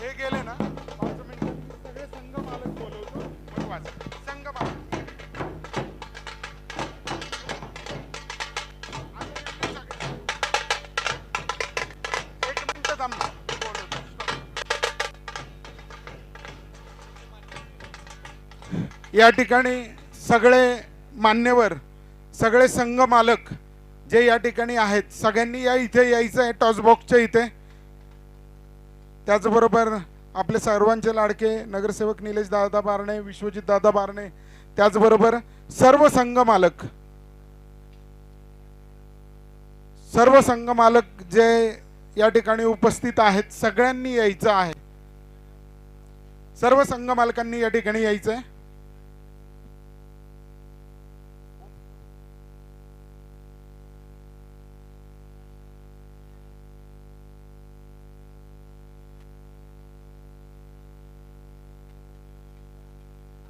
हे गेले ना 5 मिनिटांनी सगळे संघ मालक बोलवतो, मग वाच संघ मालक एक मिनिट थांब ना, मी बोलवतो. या ठिकाणी सगळे मान्यवर, सगळे संघ मालक जे या ठिकाणी आहेत सगळ्यांनी या इथे यायचं आहे टॉस बॉक्सच्या इथे. त्याचबरोबर आपले सर्वांचे लाडके नगरसेवक निलेश दादा बारणे, विश्वजित दादा बारणे, त्याचबरोबर सर्व संघ मालक, सर्व संघ मालक जे या ठिकाणी उपस्थित आहेत सगळ्यांनी यायचं आहे. सर्व संघ मालकांनी या ठिकाणी यायचं आहे.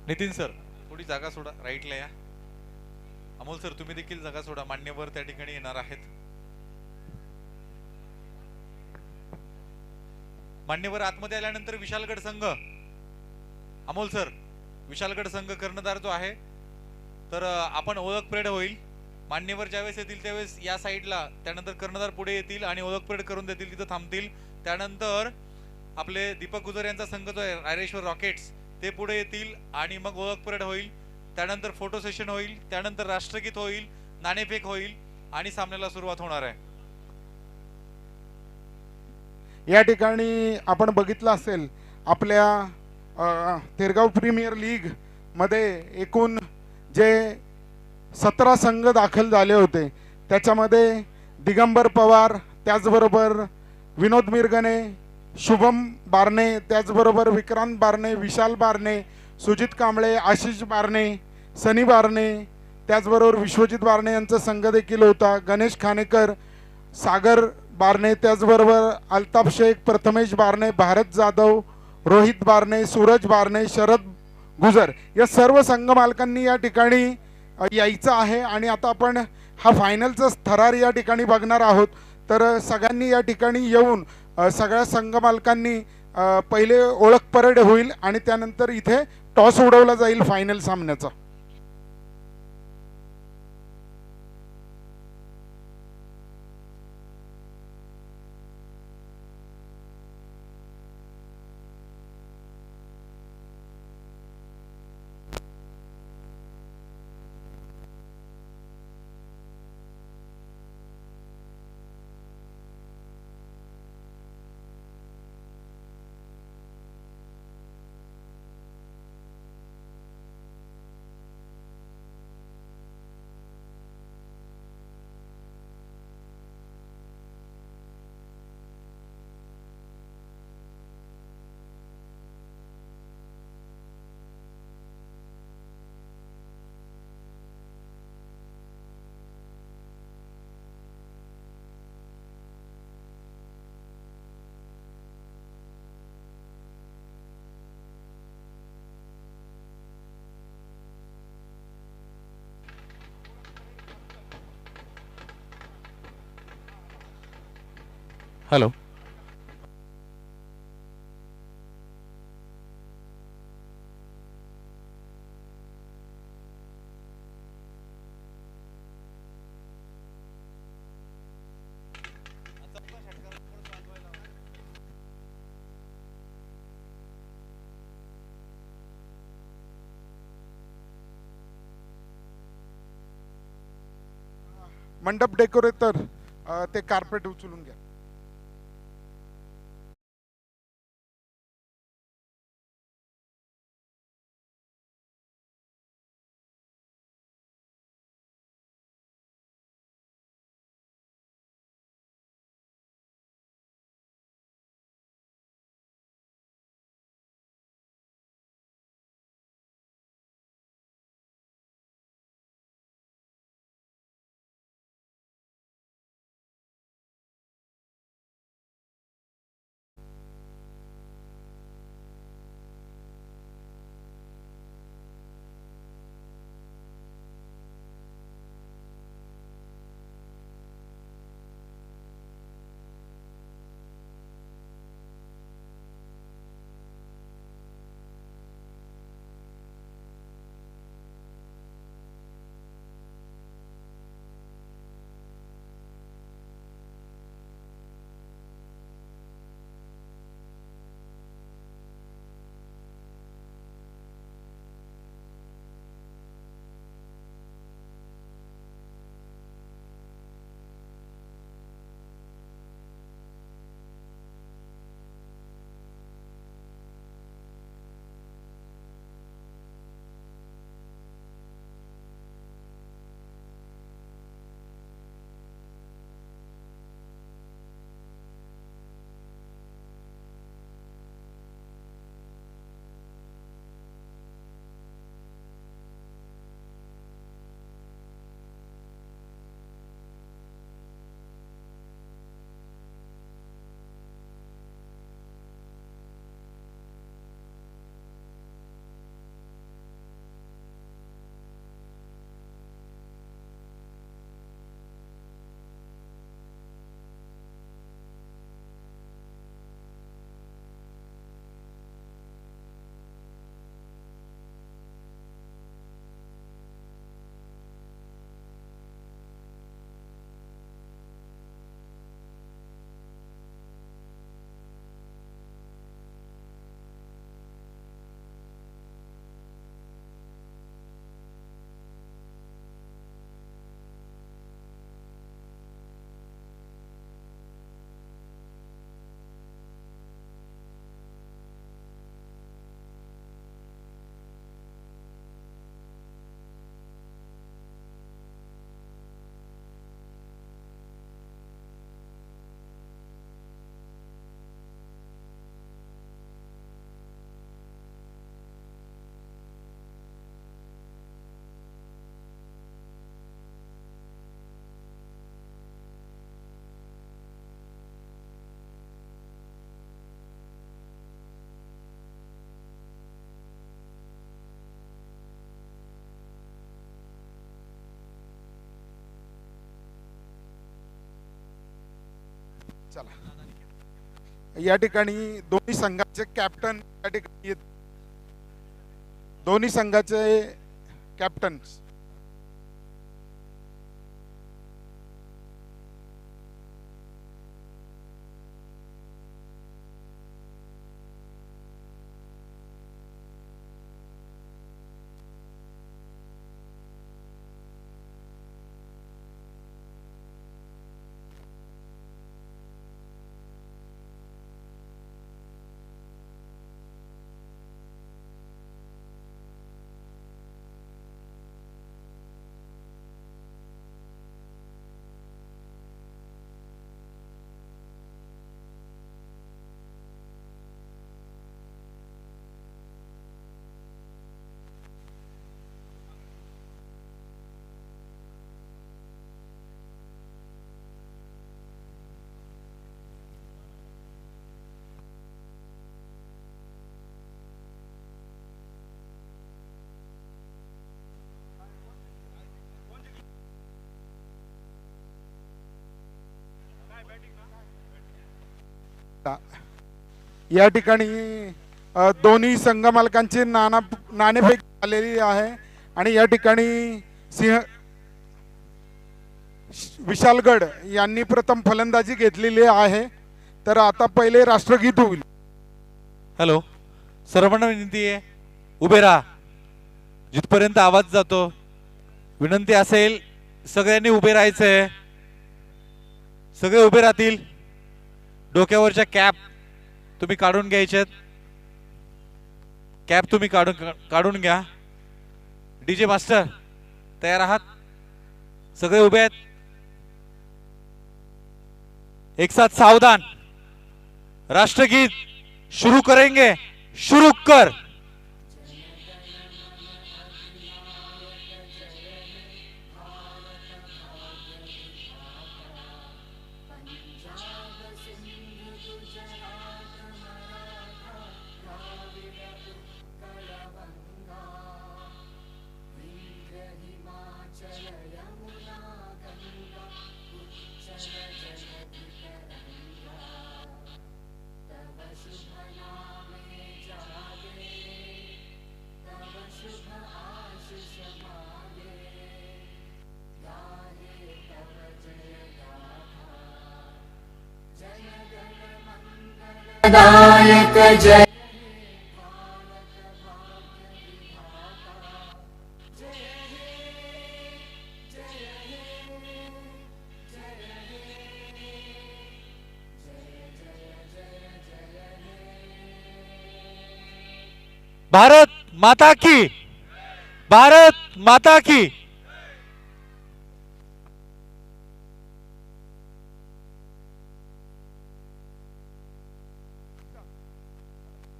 नितीन सर थोडी जागा सोडा, राईटला या. अमोल सर तुम्ही देखील जागा सोडा, मान्यवर त्या ठिकाणी येणार आहेत. मान्यवर आतमध्ये आल्यानंतर विशालगड संघ, अमोल सर विशालगड संघ कर्णधार जो आहे तर आपण ओळख परेड होईल. मान्यवर ज्यावेळेस येतील त्यावेळेस या साईडला, त्यानंतर कर्णधार पुढे येतील आणि ओळख परेड करून देतील, तिथं थांबतील. त्यानंतर आपले दीपक गुजर यांचा संघ जो आहे रायरेश्वर रॉकेट्स ते पुढे येतील आणि मग ओळख परेड होईल. त्यानंतर फोटो सेशन होईल, त्यानंतर राष्ट्रगीत होईल, नाणेफेक होईल आणि सामन्याला सुरुवात होणार आहे. या ठिकाणी आपण बघितलं असेल आपल्या तेरगाव प्रीमियर लीग मध्ये एकूण जे 17 संघ दाखल झाले होते त्याच्यामध्ये दिगंबर पवार, त्याचबरोबर विनोद मिरगणे, शुभम बारणे, त्याचबरोबर विक्रांत बारणे, विशाल बारणे, सुजित कांबळे, आशिष बारणे, सनी बारणे, त्याचबरोबर विश्वजित बारणे यांचा संघ देखील होता. गणेश खानेकर, सागर बारणे, त्याचबरोबर अल्ताफ शेख, प्रथमेश बारणे, भारत जाधव, रोहित बारणे, सूरज बारणे, शरद गुजर या सर्व संघ मालकांनी या ठिकाणी यायचं आहे. आणि आता आपण हा फायनलचा थरार या ठिकाणी बघणार आहोत. तर सगळ्यांनी या ठिकाणी येऊन सगळ्या संघ मालकांनी पहिले ओळख परेड होईल आणि त्यानंतर इथे टॉस उडवला जाईल फायनल सामन्याचा. हॅलो. मंडप डेकोरेटर ते कार्पेट उचलून घ्या. चला या ठिकाणी दोन्ही संघाचे कॅप्टन या ठिकाणी दोन्ही संघाचे कॅप्टन या ठिकाणी दोन्ही संघ मालकांची नाणेफेक झालेली आहे आणि या ठिकाणी सिंह विशालगड यांनी प्रथम फलंदाजी घेतलेली आहे. तर आता पहिले राष्ट्रगीत होईल. हॅलो, सर्वांना विनंती आहे, उभे राहा. जिथपर्यंत आवाज जातो विनंती असेल सगळ्यांनी उभे राहायचंय. सगळे उभे राहतील. डोक्यावरच्या कॅप तुम्ही काढून घ्यायच्यात. कॅप तुम्ही काढून घ्या. डीजे मास्टर तयार आहात? सगळे उभे आहेत. एक साथ सावधान. राष्ट्रगीत शुरू करेंगे. शुरू कर. दायक जय भारत माता की, भारत माता की.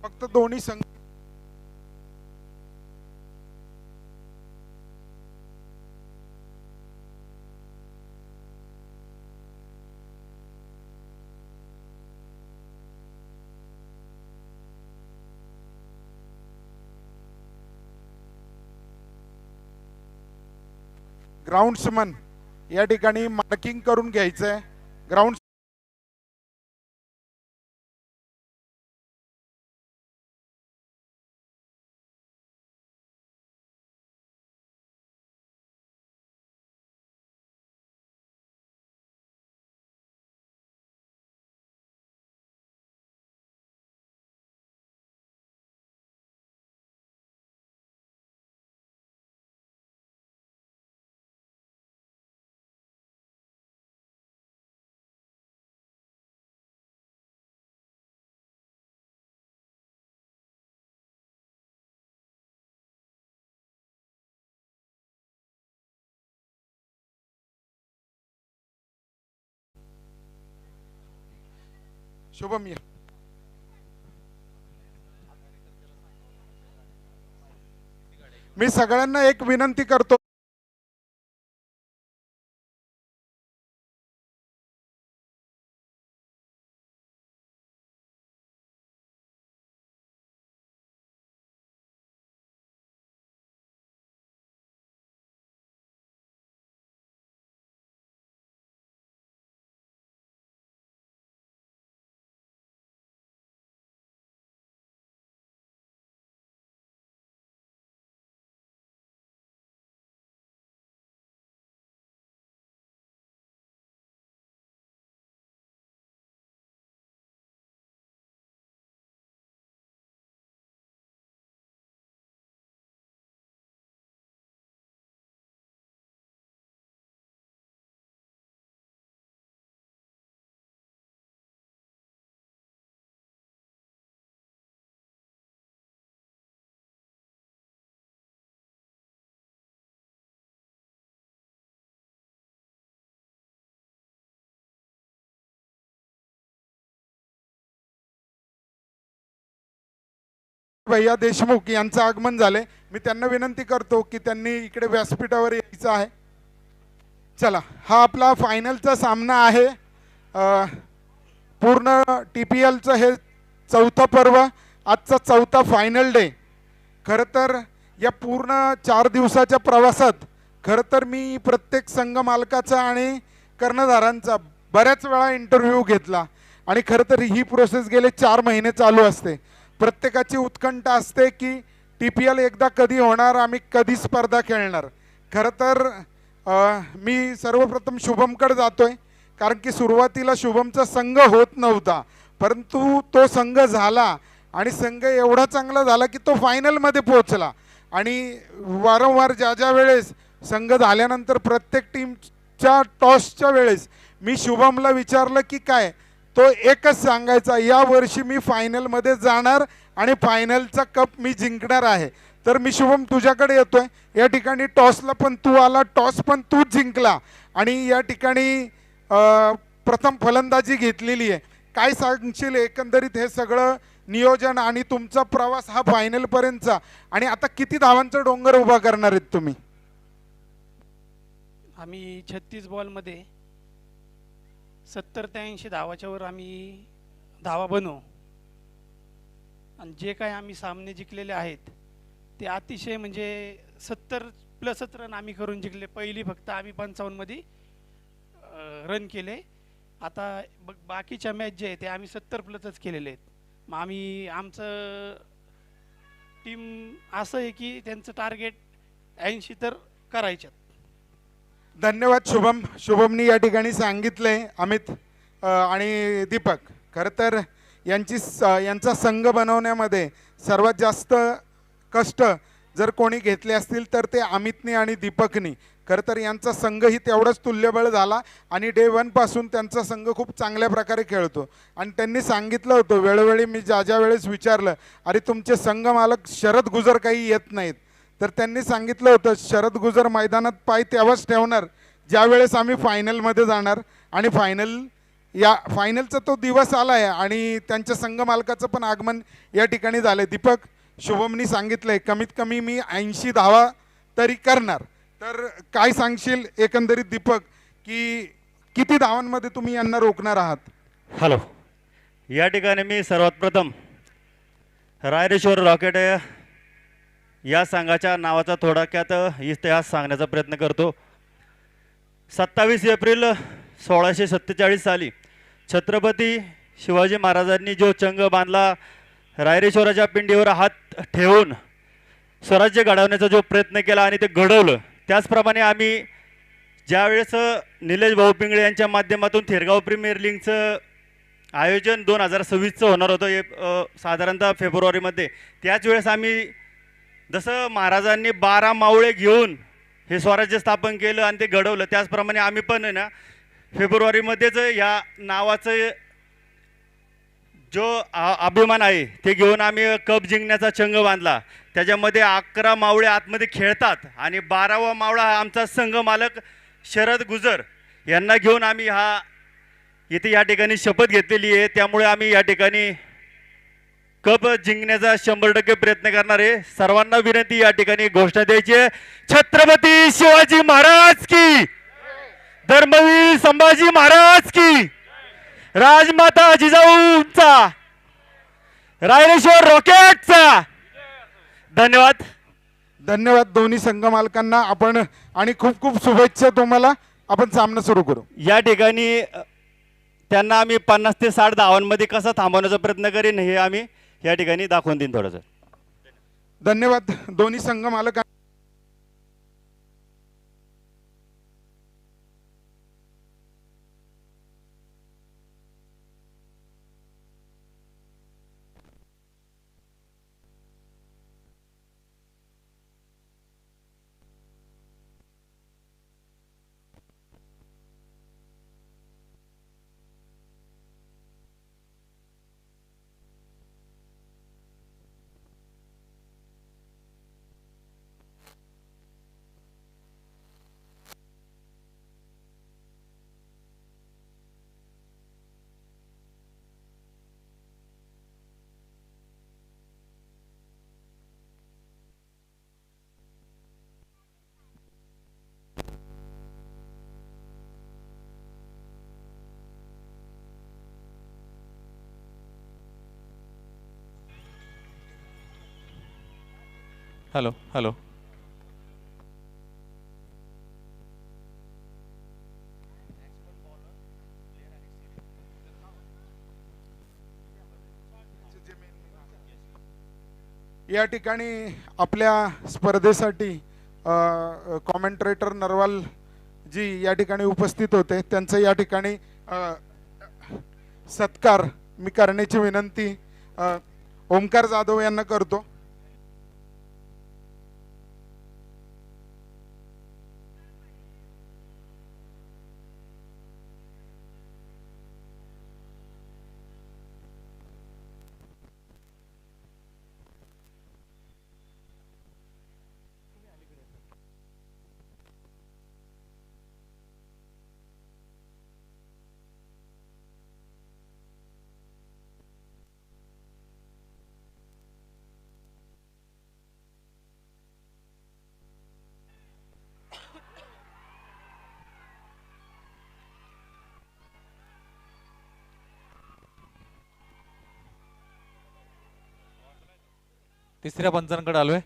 फक्त दोन्ही संघ ग्राउंड्समन या ठिकाणी मार्किंग करून घ्यायचंय. ग्राउंड शुभम या. मी सगळ्यांना एक विनंती करतो. भैया देशमुख यांचं आगमन झाले. मी त्यांना विनंती करतो की त्यांनी इकडे व्यासपीठावर यायचं आहे. चला, हा आपला फायनलचा सामना आहे. पूर्ण TPLचं हे चौथं पर्व, आजचा चौथा फायनल डे. खरं तर या पूर्ण 4 दिवसाच्या प्रवासात खरं तर मी प्रत्येक संघ मालकाचा आणि कर्णधारांचा बऱ्याच वेळा इंटरव्ह्यू घेतला आणि खरं तर ही प्रोसेस गेले 4 महिने चालू असते. प्रत्येकाची उत्कंठा असते की TPL एकदा कधी होणार, आम्ही कधी स्पर्धा खेळणार. खरं तर मी सर्वप्रथम शुभमकडे जातोय, कारण की सुरुवातीला शुभमचा संघ होत नव्हता, परंतु तो संघ झाला आणि संघ एवढा चांगला झाला की तो फायनलमध्ये पोहोचला. आणि वारंवार ज्या वेळेस संघ झाल्यानंतर प्रत्येक टीमच्या टॉसच्या वेळेस मी शुभमला विचारलं की काय, तो एकच सांगायचा, या वर्षी मी फायनलमध्ये जाणार आणि फायनलचा कप मी जिंकणार आहे. तर मी शुभम तुझ्याकडे येतोय. या ठिकाणी टॉसला पण तू आला, टॉस पण तूच जिंकला आणि या ठिकाणी प्रथम फलंदाजी घेतलेली आहे. काय सांगशील एकंदरीत हे सगळं नियोजन आणि तुमचा प्रवास हा फायनलपर्यंतचा, आणि आता किती धावांचा डोंगर उभा करणार आहेत तुम्ही? आम्ही 36 बॉलमध्ये 70 ते 80 धावाच्या वर आम्ही धावा बनवू आणि जे काय आम्ही सामने जिंकलेले आहेत ते अतिशय म्हणजे 70+ रन आम्ही करून जिंकले. पहिली फक्त आम्ही 55 मध्ये रन केले. आता बाकीच्या मॅच जे आहे ते आम्ही 70+ केलेले आहेत. मग आम्ही आमचं टीम असं आहे की त्यांचं टार्गेट 80 तर करायच्यात. धन्यवाद शुभम. शुभमनी या ठिकाणी सांगितले अमित आणि दीपक, खरं तर यांचा संघ बनवण्यामध्ये सर्वात जास्त कष्ट जर कोणी घेतले असतील तर ते अमितनी आणि दीपकनी. खरं तर यांचा संघही तेवढाच तुल्यबळ झाला आणि डे 1 पासून त्यांचा संघ खूप चांगल्या प्रकारे खेळतो. आणि त्यांनी सांगितलं होतं वेळोवेळी, मी ज्या वेळेस विचारलं, अरे तुमचे संघ मालक शरद गुजर काही येत नाहीत, तर त्यांनी सांगितलं होतं शरद गुजर मैदानात पाय तेव्हाच ठेवणार ज्या वेळेस आम्ही फायनलमध्ये जाणार. आणि फायनलचा तो दिवस आला आहे आणि त्यांच्या संघ मालकाचं पण आगमन या ठिकाणी झालं. दीपक, शुभमनी सांगितलंय कमीत कमी मी 80 धावा तरी करणार, तर काय सांगशील एकंदरीत दीपक की किती धावांमध्ये तुम्ही यांना रोखणार आहात? हॅलो, या ठिकाणी मी सर्वात प्रथम रायरेश्वर रॉकेट या संघाच्या नावाचा थोडक्यात इतिहास सांगण्याचा प्रयत्न करतो. 27 एप्रिल 1647 साली छत्रपती शिवाजी महाराजांनी जो चंग बांधला, रायरेश्वराच्या पिंडीवर हात ठेवून स्वराज्य घडवण्याचा जो प्रयत्न केला आणि ते घडवलं, त्याचप्रमाणे आम्ही ज्यावेळेस निलेश भाऊ पिंगळे यांच्या माध्यमातून थेरगाव प्रीमियर लीगचं आयोजन 2026चं होणार होतं, हे साधारणतः फेब्रुवारीमध्ये, त्याच वेळेस आम्ही जसं महाराजांनी 12 मावळे घेऊन हे स्वराज्य स्थापन केलं आणि ते घडवलं, त्याचप्रमाणे आम्ही पण आहे ना फेब्रुवारीमध्येच या नावाचं जो अभिमान आहे ते घेऊन आम्ही कप जिंकण्याचा चंग बांधला. त्याच्यामध्ये 11 मावळे आतमध्ये खेळतात आणि 12वा मावळा हा आमचा संघ मालक शरद गुजर यांना घेऊन आम्ही इथे या ठिकाणी शपथ घेतलेली आहे. त्यामुळे आम्ही या ठिकाणी कप जिंकण्याचा 100% प्रयत्न करणार आहे. सर्वांना विनंती या ठिकाणी घोषणा द्यायची आहे, छत्रपती शिवाजी महाराज की, धर्मवीर संभाजी महाराज की, राजमाता जिजाऊंचा, रायरेश्वर रॉकेटचा. धन्यवाद. धन्यवाद दोन्ही संघ मालकांना. आपण आणि खूप खूप शुभेच्छा तुम्हाला. आपण सामना सुरू करू. या ठिकाणी त्यांना आम्ही 50 ते 60 धावांमध्ये कसं थांबवण्याचा प्रयत्न करीन हे आम्ही या ठिकाणी दाखवून देईन थोडंसं. धन्यवाद दोन्ही संघ मालकांना. हॅलो हॅलो या ठिकाणी आपल्या स्पर्धेसाठी कॉमेंट्रेटर नरवाल जी या ठिकाणी उपस्थित होते, त्यांचं या ठिकाणी सत्कार मी करण्याची विनंती ओमकार जाधव यांना करतो. तिसऱ्या पंचांकडे आलोय.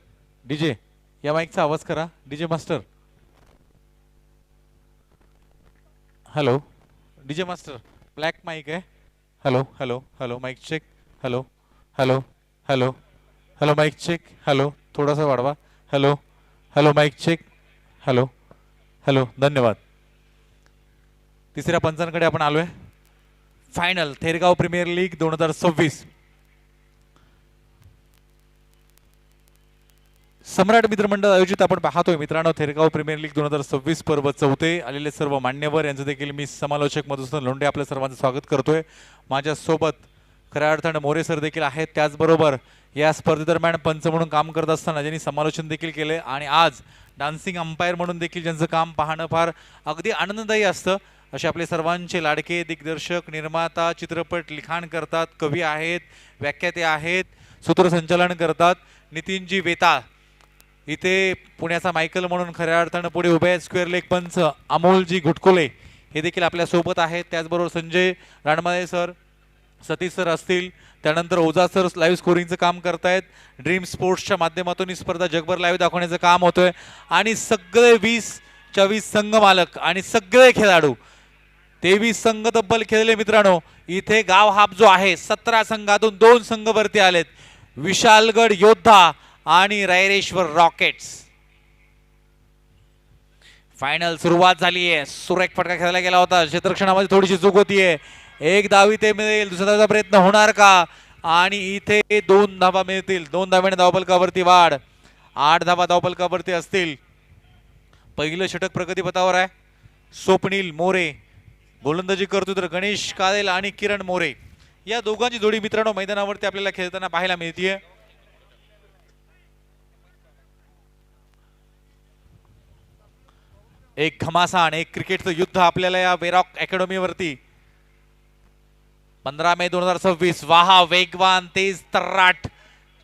डीजे या माईकचा आवाज करा. DJ master. Hello DJ master, black mic आहे. Hello hello hello mic check. Hello hello hello hello mic check. Hello थोडासा वाढवा. Hello hello mic check. Hello hello. धन्यवाद. तिसऱ्या पंचांकडे आपण आलोय. Final Thergaon premier league 2026. Samrat Mitramandal आयोजित आपण पाहतोय मित्रांनो थेरगाव प्रीमियर लीग 2026 पर्व 4. आलेले सर्व मान्यवर यांचं देखील मी समालोचक मधुसूदन लोंढे आपल्या सर्वांचं स्वागत करतोय. माझ्यासोबत खऱ्या अर्थानं मोरे सर देखील आहेत. त्याचबरोबर या स्पर्धेदरम्यान पंच म्हणून काम करत असताना ज्यांनी समालोचन देखील केले आणि आज डान्सिंग अंपायर म्हणून देखील ज्यांचं काम पाहणं फार अगदी आनंददायी असतं असे आपले सर्वांचे लाडके दिग्दर्शक, निर्माता, चित्रपट लिखाण करतात, कवी आहेत, व्याख्याते आहेत, सूत्रसंचालन करतात नितीनजी वेताळ. इथे पुण्याचा मायकल म्हणून खऱ्या अर्थानं पुढे उभे आहेत स्क्वेअर लेग पंच अमोलजी घुटकुले हे देखील आपल्या सोबत आहेत. त्याचबरोबर संजय राणमाळे सर, सतीश सर असतील. त्यानंतर ओझा सर लाईव्ह स्कोरिंगचं काम करतायत. ड्रीम स्पोर्ट्सच्या माध्यमातून ही स्पर्धा जगभर लाईव्ह दाखवण्याचं काम होतंय आणि सगळे 20-24 संघ मालक आणि सगळे खेळाडू 23 संघ तब्बल खेळले मित्रांनो. इथे गाव हाप जो आहे 17 संघातून 2 संघ वरती आलेत. विशालगड योद्धा आणि रायरेश्वर रॉकेट्स. फायनल सुरुवात झाली आहे. सुरेख फटका खेळला गेला होता. क्षेत्ररक्षणामध्ये थोडीशी चूक होतीये. एक धाव इथे मिळेल. दुसऱ्या धावाचा प्रयत्न होणार का? आणि इथे 2 धावा मिळतील. 2 धाव्याने धावफलकावरती वाढ. 8 धावा धावफलकावरती असतील. पहिलं षटक प्रगतीपथावर आहे. स्वप्नील मोरे गोलंदाजी करतो तर गणेश कादेल आणि किरण मोरे या दोघांची जोडी मित्रांनो मैदानावरती आपल्याला खेळताना पाहायला मिळतीये. एक घमासान, एक क्रिकेटचं युद्ध आपल्याला या वेरॉक अकॅडमीवरती 15 मे 2026 वाहा वेगवान तेज तर्राट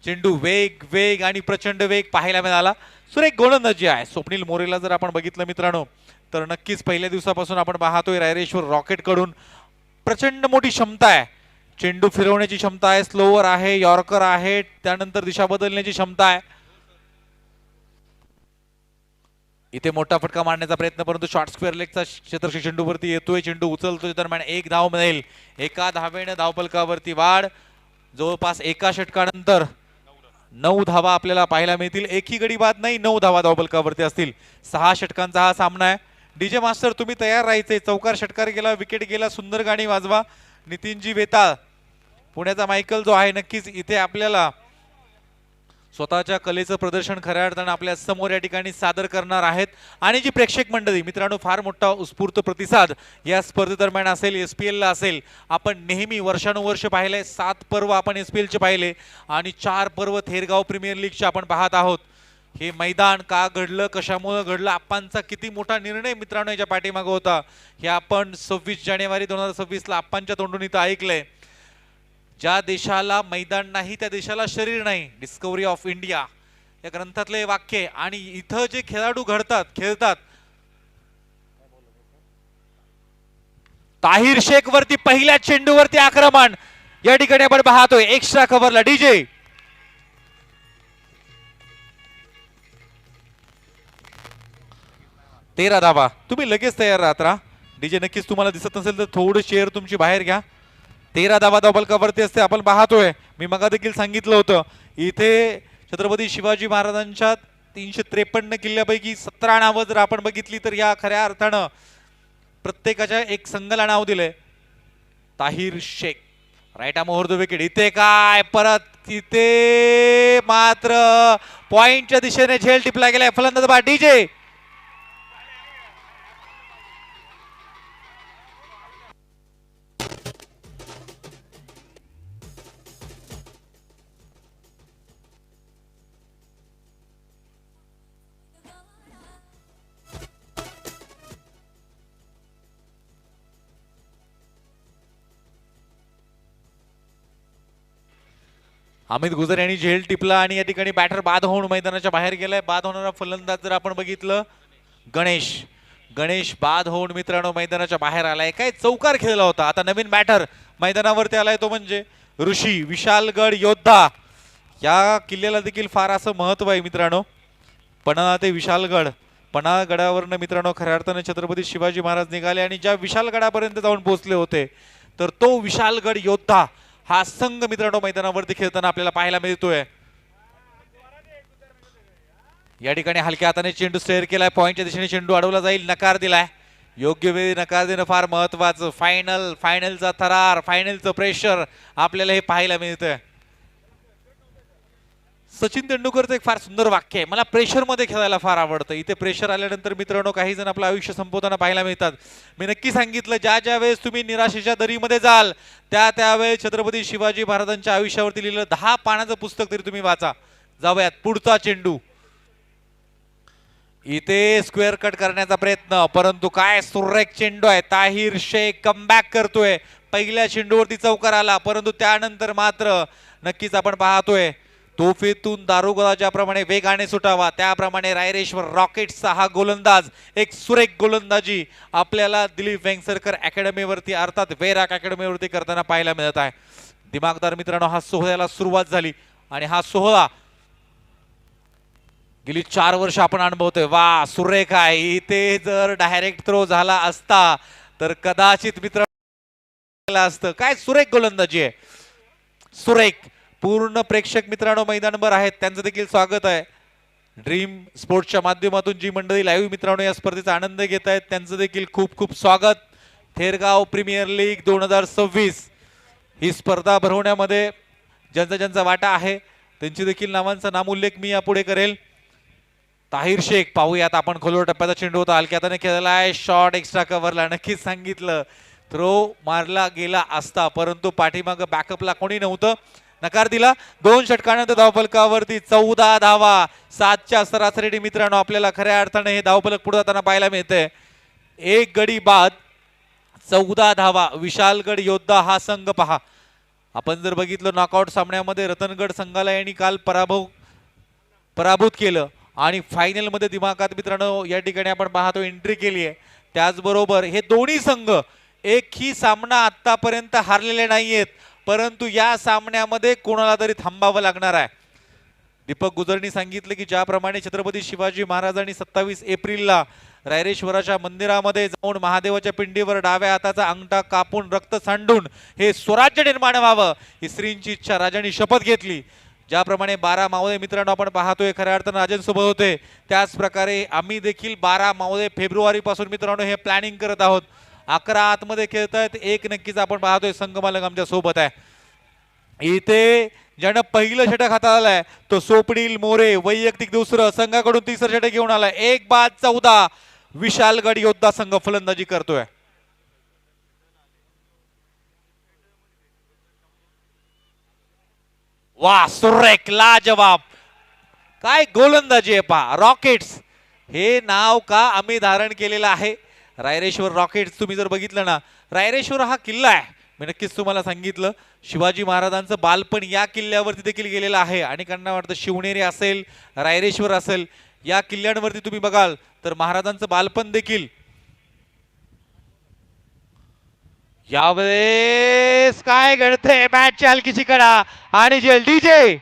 चेंडू वेग वेग आणि प्रचंड वेग पाहायला मिळाला. सुरेख गोलंदाजी आहे. स्वप्नील मोरेला जर आपण बघितलं मित्रांनो तर नक्कीच पहिल्या दिवसापासून आपण पाहतोय रायरेश्वर रॉकेट कडून प्रचंड मोठी क्षमता आहे. चेंडू फिरवण्याची क्षमता आहे, स्लोवर आहे, यॉर्कर आहे, त्यानंतर दिशा बदलण्याची क्षमता आहे. इथे मोठा फटका मारण्याचा प्रयत्न परंतु शॉर्ट स्क्वेअर लेगचा क्षेत्ररक्षक चेंडूवरती येतोय. चेंडू उचलतोय दरम्यान 1 धाव मिळेल. एका धावेने धावफलकावरती वाढ. जवळपास एका षटकानंतर 9 धावा आपल्याला पाहायला मिळतील. एकही गडी बाद नाही, 9 धावा धावफलकावरती असतील. 6 षटकांचा हा सामना आहे. डीजे मास्टर तुम्ही तयार राहायचे. चौकार षटकार गेला, विकेट गेला, सुंदर गाणी वाजवा. नितीनजी वेताळ पुण्याचा मायकल जो आहे नक्कीच इथे आपल्याला स्वतःच्या कलेचं प्रदर्शन खऱ्या अर्थानं आपल्या समोर या ठिकाणी सादर करणार आहेत. आणि जी प्रेक्षक मंडळी मित्रांनो फार मोठा उत्स्फूर्त प्रतिसाद या स्पर्धेदरम्यान असेल, SPL ला असेल. आपण नेहमी वर्षानुवर्ष पाहिले 7 पर्व आपण SPL चे पाहिले आणि 4 पर्व थेरगाव प्रीमियर लीगचे आपण पाहत आहोत. हे मैदान का घडलं, कशामुळे घडलं, आप्पांचा किती मोठा निर्णय मित्रांनो याच्या पाठीमागे होता हे आपण 26 जानेवारी 2026 ला आप्पांच्या तोंडून इथं ऐकलंय. ज्या देशाला मैदान नाही त्या देशाला शरीर नाही. डिस्कव्हरी ऑफ इंडिया या ग्रंथातले वाक्य. आणि इथं जे खेळाडू खेळतात ताहिर शेख वरती पहिल्या चेंडूवरती आक्रमण या ठिकाणी आपण पाहतोय. एक्स्ट्रा कव्हरला डीजे 13 धावा. तुम्ही लगेच तयार राहत राहा. डीजे नक्कीच तुम्हाला दिसत नसेल तर थोडं शेअर तुमची बाहेर घ्या. 13 धावा धावफलकावरती असते. आपण पाहतोय, मी मगा देखील सांगितलं होतं, इथे छत्रपती शिवाजी महाराजांच्या 353 किल्ल्यापैकी 17 नावं जर आपण बघितली तर या खऱ्या अर्थानं प्रत्येकाच्या एक संघाला नाव दिलंय. ताहिर शेख राईट मोहर द विकेट. इथे काय परत इथे मात्र पॉइंटच्या दिशेने झेल टिपला गेलाय. फलंदाज बा डीजे. अमित गुजर यांनी झेल टिपला आणि या ठिकाणी बॅटर बाद होऊन मैदानाच्या बाहेर गेलाय. बाद होणारा फलंदाज जर आपण बघितलं गणेश बाद होऊन मित्रांनो मैदानाच्या बाहेर आलाय. काय चौकार खेळला होता. आता नवीन बॅटर मैदानावरती आलाय तो म्हणजे ऋषी विशालगड योद्धा. या किल्ल्याला देखील फार असं महत्व आहे मित्रांनो. पन्हाळा ते विशालगड, पन्हाळा गडावरनं मित्रांनो खऱ्या अर्थाने छत्रपती शिवाजी महाराज निघाले आणि ज्या विशालगडापर्यंत जाऊन पोहोचले होते तर तो विशालगड योद्धा हा संघ मित्रांनो मैदानावरती खेळताना आपल्याला पाहायला मिळतोय. या ठिकाणी हलक्या हाताने चेंडू स्टेअर केलाय. पॉइंटच्या दिशेने चेंडू अडवला जाईल. नकार दिलाय. योग्य वेळी नकार देणं फार महत्वाचं. फायनलचा थरार, फायनलचं प्रेशर आपल्याला हे पाहायला मिळतंय. सचिन तेंडुलकरचं एक फार सुंदर वाक्य आहे, मला प्रेशर मध्ये खेळायला फार आवडतं. इथे प्रेशर आल्यानंतर मित्रांनो काही जण आपलं आयुष्य संपवताना पाहायला मिळतात. मी नक्की सांगितलं, ज्या वेळेस तुम्ही निराशेच्या दरीमध्ये जाल त्यावेळेस छत्रपती शिवाजी महाराजांच्या आयुष्यावरती लिहिलं 10 पानाचं पुस्तक तरी तुम्ही वाचा. जाऊयात पुढचा चेंडू. इथे स्क्वेअर कट करण्याचा प्रयत्न, परंतु काय सुरेख चेंडू आहे. ताहिर शेख कमबॅक करतोय. पहिल्या चेंडूवरती चौकार आला, परंतु त्यानंतर मात्र नक्कीच आपण पाहतोय तोफेतून दारुगोळा ज्याप्रमाणे वेगाने सुटावा त्याप्रमाणे रायरेश्वर रॉकेट्सचा हा गोलंदाज एक सुरेख गोलंदाजी आपल्याला दिलीप वेंगसरकर अकॅडमीवरती अर्थात वेराक अकॅडमीवरती करताना पाहायला मिळत आहे. दिमागदार मित्रांनो, हा सोहळ्याला सुरुवात झाली आणि हा सोहळा गेली 4 वर्ष आपण अनुभवतोय. वा सुरेख आहे. इथे जर डायरेक्ट थ्रो झाला असता तर कदाचित मित्र असतं. काय सुरेख गोलंदाजी आहे, सुरेख. पूर्ण प्रेक्षक मित्रांनो मैदानभर आहेत, त्यांचं देखील स्वागत आहे. ड्रीम स्पोर्ट्सच्या माध्यमातून जी मंडळी लाईव्ह मित्रांनो या स्पर्धेचा आनंद घेत आहेत त्यांचं देखील खूप खूप स्वागत. थेरगाव प्रीमियर लीग 2026 ही स्पर्धा भरवण्यामध्ये ज्यांचा वाटा आहे त्यांची देखील नावांचा नामोल्लेख मी यापुढे करेल. ताहिर शेख पाहूयात आपण. खोलवर टप्प्याचा चेंडू होता, हलक्या हाताने खेळला आहे. शॉट एक्स्ट्रा कव्हरला. नक्कीच सांगितलं थ्रो मारला गेला असता, परंतु पाठीमागं बॅकअपला कोणी नव्हतं. नकार दिला. 2 षटकानंतर धावफलकावरती 14 धावा. 7च्या सरासरीने मित्रांनो आपल्याला खऱ्या अर्थाने हे धावफलक पुढे जाताना पाहायला मिळते. 1 गडी बाद 14 धावा. विशालगड योद्धा हा संघ पहा. आपण जर बघितलं नॉकआउट सामन्यामध्ये रतनगड संघाला यांनी काल पराभूत केलं आणि फायनल मध्ये दिमागात मित्रांनो या ठिकाणी आपण पाहतो एंट्री केली आहे. त्याचबरोबर हे दोन्ही संघ एकही सामना आतापर्यंत हारलेले नाहीयेत, परंतु या सामन्यामध्ये कोणाला तरी थांबावं लागणार आहे. दीपक गुजरनी सांगितलं की ज्याप्रमाणे छत्रपती शिवाजी महाराजांनी 27 एप्रिलला रायरेश्वराच्या मंदिरामध्ये जाऊन महादेवाच्या पिंडीवर डाव्या हाताचा अंगठा कापून रक्त सांडून हे स्वराज्य निर्माण व्हावं ही श्रींची इच्छा राजांनी शपथ घेतली. ज्याप्रमाणे 12 मावळे मित्रांनो आपण पाहतोय खऱ्या अर्थानं राजांसोबत होते, त्याच प्रकारे आम्ही देखील 12 मावळे फेब्रुवारी पासून मित्रांनो हे प्लॅनिंग करत आहोत. 11 आतमध्ये खेळतायत, 1 नक्कीच आपण पाहतोय संगमालक आमच्या सोबत आहे. इथे ज्यानं पहिलं षटक हाताळलंय तो स्वप्नील मोरे, वैयक्तिक दुसरं, संघाकडून तिसरं षटक घेऊन आलाय. 1 बाद 14. विशालगड योद्धा संघ फलंदाजी करतोय. वा सुरेख लाजवाब. काय गोलंदाजी आहे पहा. रॉकेट्स हे नाव का आम्ही धारण केलेलं आहे. रायरेश्वर रॉकेट्स तुम्ही जर बघितलं ना, रायरेश्वर हा किल्ला आहे. मी नक्कीच तुम्हाला सांगितलं शिवाजी महाराजांचं बालपण या किल्ल्यावरती देखील गेलेलं आहे. आणि त्यांना वाटतं शिवनेरी असेल, रायरेश्वर असेल, या किल्ल्यांवरती तुम्ही बघाल तर महाराजांचं बालपण देखील. यावेळेस काय घडतंय, मॅचची हलकीची कडा आणि जेल डीजे.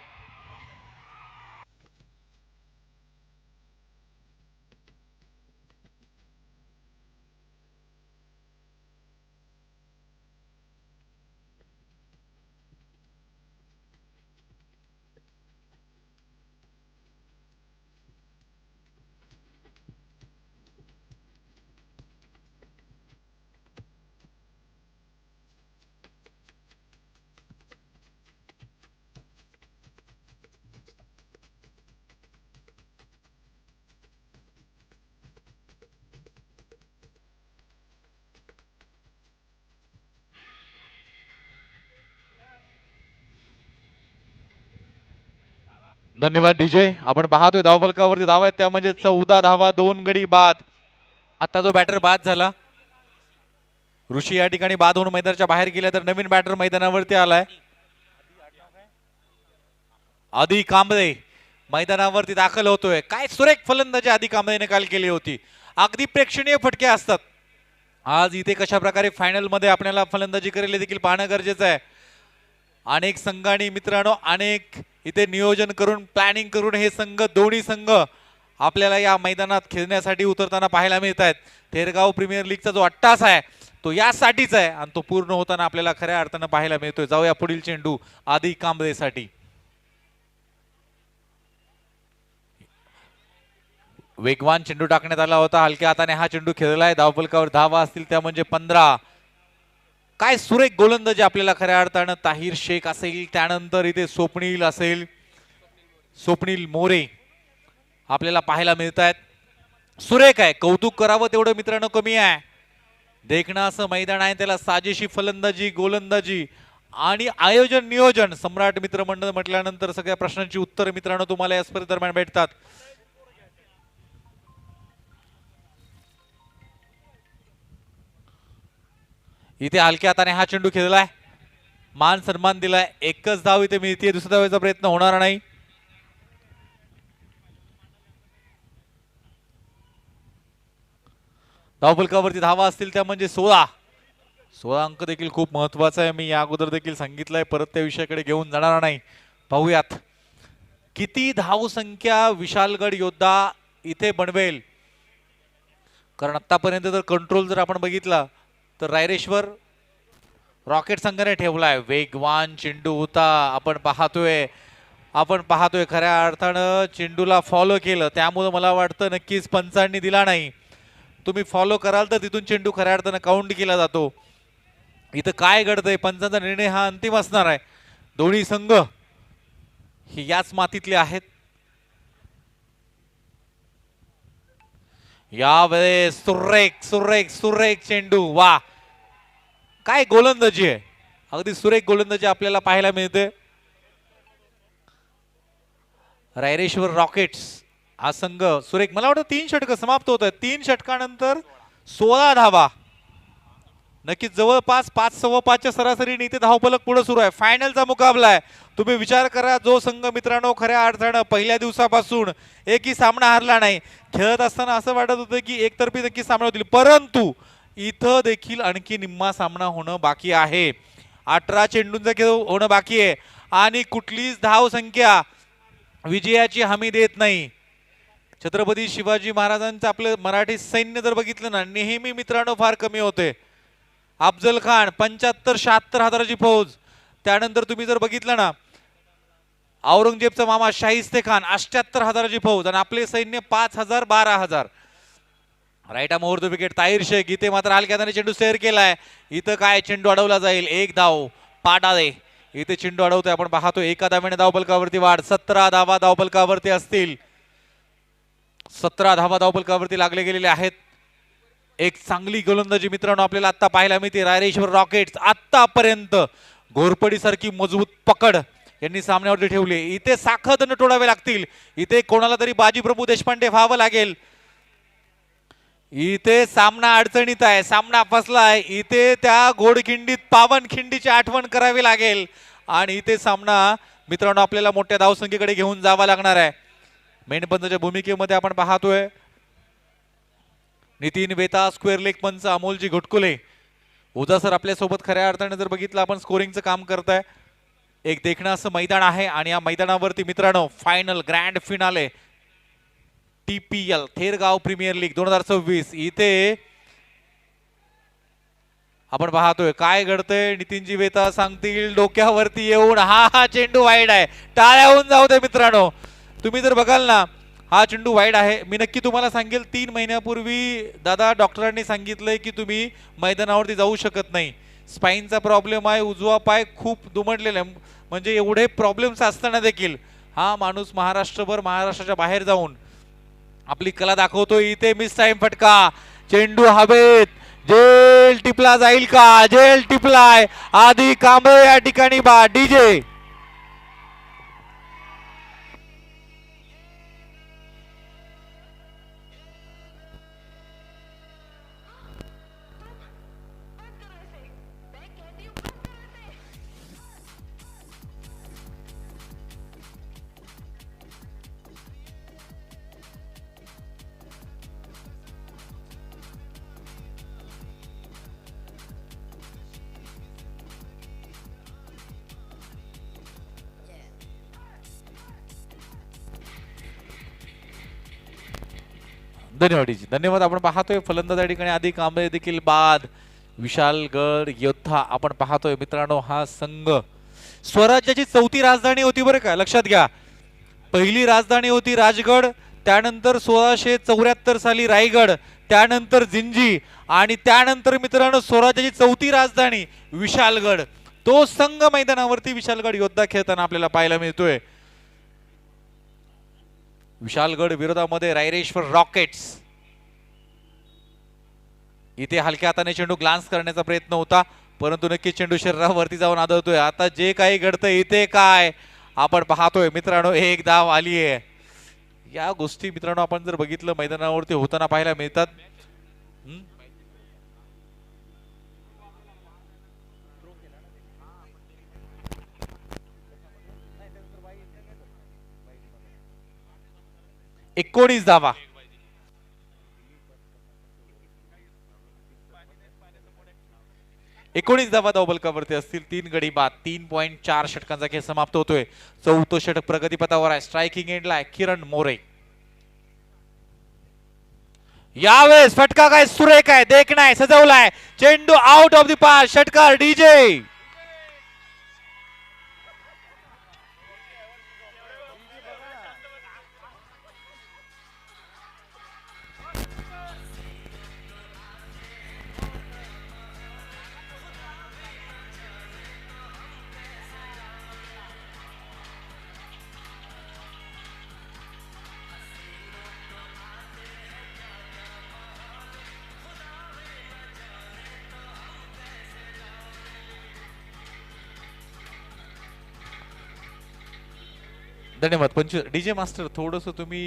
धन्यवाद डीजे. आपण पाहतोय धावफलकावरती धावा आहेत त्या म्हणजे 14 धावा, 2 गडी बाद. आता जो बॅटर बाद झाला ऋषी या ठिकाणी बाद होऊन मैदानाच्या बाहेर गेला, तर नवीन बॅटर मैदानावरती आलाय आदी कांबळे मैदानावरती दाखल होतोय. काय सुरेख फलंदाजी आदी कांबळेने काल केली होती. अगदी प्रेक्षणीय फटके असतात. आज इथे कशा प्रकारे फायनल मध्ये आपल्याला फलंदाजी करेल हे देखील पाहणं गरजेचं आहे. अनेक संघांनी मित्रांनो अनेक इथे नियोजन करून प्लॅनिंग करून हे संघ दोन्ही संघ आपल्याला या मैदानात खेळण्यासाठी उतरताना पाहायला मिळत आहेत. थेरगाव प्रीमियर लीगचा जो अट्टास आहे तो यासाठीच आहे आणि तो पूर्ण होताना आपल्याला खऱ्या अर्थानं पाहायला मिळतोय. जाऊया पुढील चेंडू आदी कांबळेसाठी. वेगवान चेंडू टाकण्यात आला होता. हलक्या हाताने हा चेंडू खेळलाय. धावफलकावर धावा असतील त्या म्हणजे 15. काय सुरेख गोलंदाजी आपल्याला खऱ्या अर्थानं ताहिर शेख असेल, त्यानंतर इथे स्वप्नील असेल, स्वप्नील मोरे आपल्याला पाहायला मिळत आहेत. सुरेख आहे. कौतुक करावं तेवढं मित्रांनो कमी आहे. देखणं असं मैदान आहे. त्याला साजेशी फलंदाजी, गोलंदाजी आणि आयोजन नियोजन सम्राट मित्रमंडळ म्हटल्यानंतर सगळ्या प्रश्नांची उत्तर मित्रांनो तुम्हाला या स्पर्धेदरम्यान भेटतात. इथे हलक्या हाताने हा चेंडू खेळलाय. मान सन्मान दिलाय. एकच धाव इथे मिळते. दुसऱ्या धावेचा प्रयत्न होणार नाही. धावफलकावरती धावा असतील त्या म्हणजे 16. 16 अंक देखील खूप महत्वाचा आहे. मी या अगोदर देखील सांगितलंय. परत त्या विषयाकडे घेऊन जाणार नाही. पाहूयात किती धावसंख्या विशालगड योद्धा इथे बनवेल. कारण आतापर्यंत जर कंट्रोल जर आपण बघितला तर रायरेश्वर रॉकेट संघाने ठेवलाय. वेगवान चेंडू होता. आपण पाहतोय खऱ्या अर्थानं चेंडूला फॉलो केलं. त्यामुळे मला वाटतं नक्कीच पंचांनी दिला नाही. तुम्ही फॉलो कराल तर तिथून चेंडू खऱ्या अर्थानं काउंट केला जातो. इथं काय घडतंय पंचांचा निर्णय हा अंतिम असणार आहे. दोन्ही संघ हे याच मातीतले आहेत. यावेळेस सुरेख सुरेख सुरेख चेंडू. वा काय गोलंदाजी आहे. अगदी सुरेख गोलंदाजी आपल्याला पाहायला मिळते. रायरेश्वर रॉकेट्स हा संघ सुरेख. मला वाटतं 3 षटक समाप्त होत आहेत. 3 षटकानंतर 16 धावा. नक्कीच जवळपास 5-5.25च्या सरासरीने इथे धावफलक पुढे सुरू आहे. फायनलचा मुकाबला आहे. तुम्ही विचार करा जो संघ मित्रांनो खऱ्या अर्थानं पहिल्या दिवसापासून एकही सामना हारला नाही. खेळत असताना असं वाटत होतं की एकतर्फी नक्की सामना होतील, परंतु इथं देखील आणखी निम्मा सामना होणं बाकी आहे. 18 चेंडूंचा खेळ होणं बाकी आहे आणि कुठलीच धाव संख्या विजयाची हमी देत नाही. छत्रपती शिवाजी महाराजांचं आपलं मराठी सैन्य जर बघितलं ना नेहमी मित्रांनो फार कमी होते. अफजल खान 75-76 हजाराची फौज. त्यानंतर तुम्ही जर बघितलं ना औरंगजेबचा मामा शाहिस्ते खान 78 हजाराची फौज आणि आपले सैन्य 5,000-12,000. राईट मुहूर्त विकेट ताहिर शेख. इथे मात्र हलक्याने चेंडू सेअर केलाय. इथं काय चेंडू अडवला जाईल. 1 धाव पाडाळे इथे चेंडू अडवतोय. आपण पाहतो एका धावेने धावफलकावरती वाढ. 17 धावा धावफलकावरती असतील. 17 धावा धावफलकावरती लागले गेलेले आहेत. एक चांगली गोलंदाजी मित्रांनो आपल्याला आता पाहायला मिळते. रायरेश्वर रॉकेट्स आतापर्यंत घोरपडी सारखी मजबूत पकड यांनी सामन्यावरती ठेवली. इथे साखळदंड तोडावे लागतील. इथे कोणाला तरी बाजीप्रभू देशपांडे व्हावं लागेल. इथे सामना अडचणीत आहे. सामना फसलाय. इथे त्या घोडखिंडीत पावनखिंडीची आठवण करावी लागेल आणि इथे सामना मित्रांनो आपल्याला मोठ्या धावसंख्येकडे घेऊन जावा लागणार आहे. मेंढपंचाच्या भूमिकेमध्ये आपण पाहतोय नितीन वेता, स्क्वेअर लेग पंच अमोलजी घुटकुले. उदा सर आपल्यासोबत खऱ्या अर्थाने जर बघितलं आपण स्कोरिंगचं काम करताय. एक देखणं असं मैदान आहे आणि या मैदानावरती मित्रांनो final grand finale TPL Thergaon premier league 2026 इथे आपण पाहतोय काय घडतंय. नितीनजी वेता सांगतील डोक्यावरती येऊन हा चेंडू वाईड आहे. टाळ्या होऊन जाऊ दे मित्रांनो. तुम्ही जर बघाल ना हा चेंडू वाईड आहे. मी नक्की तुम्हाला सांगेल 3 महिन्यापूर्वी दादा डॉक्टरांनी सांगितलंय की तुम्ही मैदानावरती जाऊ शकत नाही. स्पाईनचा प्रॉब्लेम आहे. उजवा पाय खूप दुमडलेला आहे. म्हणजे एवढे प्रॉब्लेम्स असताना देखील हा माणूस महाराष्ट्राच्या बाहेर जाऊन आपली कला दाखवतोय. इथे मिस टाइम फटका. चेंडू हवेत. जेल टिपला जाईल का. जेल टिपलाय. आधी कांबळे या ठिकाणी बा. डीजे धन्यवाद डीजी, धन्यवाद. आपण पाहतोय फलंदाज या ठिकाणी आधी कांबळे देखील बाद. विशालगड योद्धा आपण पाहतोय मित्रांनो, हा संघ स्वराज्याची चौथी राजधानी होती बरं का, लक्षात घ्या. पहिली राजधानी होती राजगड, त्यानंतर 1674 साली रायगड, त्यानंतर जिंजी आणि त्यानंतर मित्रांनो स्वराज्याची चौथी राजधानी विशालगड. तो संघ मैदानावरती विशालगड योद्धा खेळताना आपल्याला पाहायला मिळतोय. विशालगड विरोधामध्ये रायरेश्वर रॉकेट्स. इथे हलक्या हाताने चेंडू ग्लान्स करण्याचा प्रयत्न होता, परंतु नक्की चेंडू शरीरावरती जाऊन आदळतोय. आता जे काही घडतंय इथे काय आपण पाहतोय मित्रांनो, एक धाव आली आहे. या गोष्टी मित्रांनो आपण जर बघितलं मैदानावरती होताना पाहायला मिळतात. एकोणीस धावा. एकोणीस धावा धावबलकावरती असतील. 3 गडी बाद. 3.4 षटकांचा खेळ समाप्त होतोय. चौथं षटक प्रगतीपथावर आहे. स्ट्रायकिंग एंडला आहे किरण मोरे. यावेळेस फटका काय सुरेख आहे, देखणाय, सजवलाय. चेंडू आउट ऑफ द पास. षटकार डीजे. धन्यवाद. 25 डीजे मास्टर थोडस तुम्ही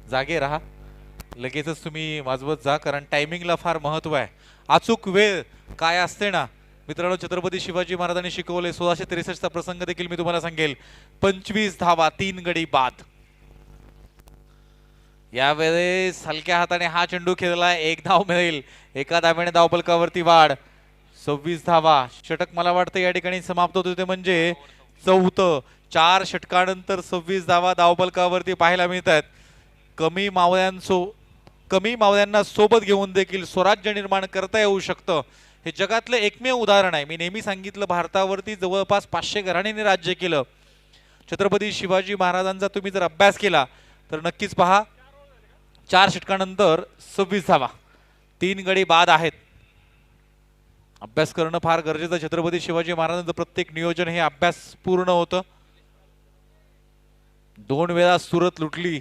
जागे राहा, लगेचच तुम्ही वाजवत जा, कारण टायमिंगला फार महत्व आहे. अचूक वेळ काय असते ना मित्रांनो, छत्रपती शिवाजी महाराजांनी शिकवले. 1663 चा प्रसंग देखील मी तुम्हाला सांगेल. 25 धावा, 3 गडी बाद. यावेळेस हलक्या हाताने हा चेंडू खेळला, 1 धाव मिळेल. एका धाव्याने धावफलकावरती वाढ. 26 धावा. षटक मला वाटतं या ठिकाणी समाप्त होते ते म्हणजे चौथं. 4 षटकानंतर 26 धावा धावफलकावरती पाहायला मिळतात. कमी मावळ्यांना सोबत घेऊन देखील स्वराज्य निर्माण करता येऊ शकतं. हे जगातलं एकमेव उदाहरण आहे. मी नेहमी सांगितलं, भारतावरती जवळपास 500 घराण्यांनी राज्य केलं. छत्रपती शिवाजी महाराजांचा तुम्ही जर अभ्यास केला तर नक्कीच पहा, 4 षटकानंतर 26 धावा, 3 गडी बाद आहेत. अभ्यास करणं फार गरजेचं. छत्रपती शिवाजी महाराजांचं प्रत्येक नियोजन हे अभ्यास पूर्ण होतं. 2 वेळा सुरत लुटली,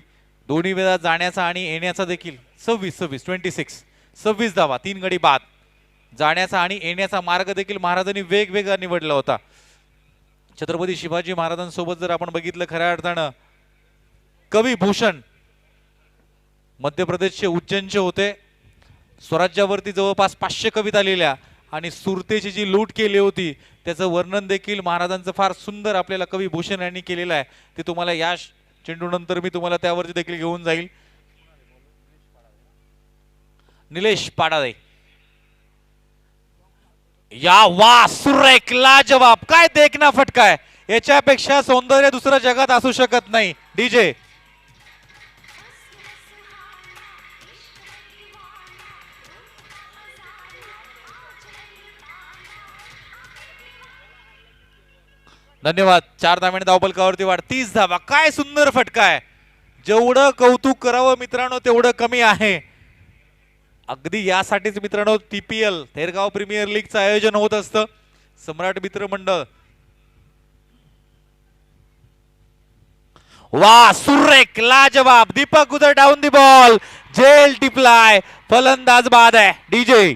दोन्ही वेळा जाण्याचा आणि येण्याचा देखील. 26 धावा, 3 गडी बाद. जाण्याचा आणि येण्याचा मार्ग देखील महाराजांनी वेगवेगळा निवडला होता. छत्रपती शिवाजी महाराजांसोबत जर आपण बघितलं, खऱ्या अर्थानं कवी भूषण मध्य प्रदेशचे उज्जैनचे होते. स्वराज्यावरती जवळपास 500 कविता लिहिल्या आणि सुरतेची जी लूट केली होती त्याचं वर्णन देखील महाराजांचं फार सुंदर आपल्याला कवी भूषण यांनी केलेलं आहे. ते तुम्हाला या चेंडू नंतर मी तुम्हाला त्यावरती देखील घेऊन जाईल. निलेश पाडादे. या वा, सुरेख, लाजवाब, काय देखना फटका आहे. याच्यापेक्षा सौंदर्य दुसरं जगात असू शकत नाही. डीजे. धन्यवाद. 4 धाव्याने धावफलकावरती वाढ. 30 धावा. काय सुंदर फटका आहे. जेवढं कौतुक करावं मित्रांनो तेवढं कमी आहे. अगदी यासाठीच मित्रांनो TPL थेरगाव प्रीमियर लीगचं आयोजन होत असतं. सम्राट मित्र मंडळ. वा, सुरेख, लाजवाब. दीपक गुजर डाऊन दी बॉल. जेल टिपलाय. फलंदाज बाद आहे. डीजे.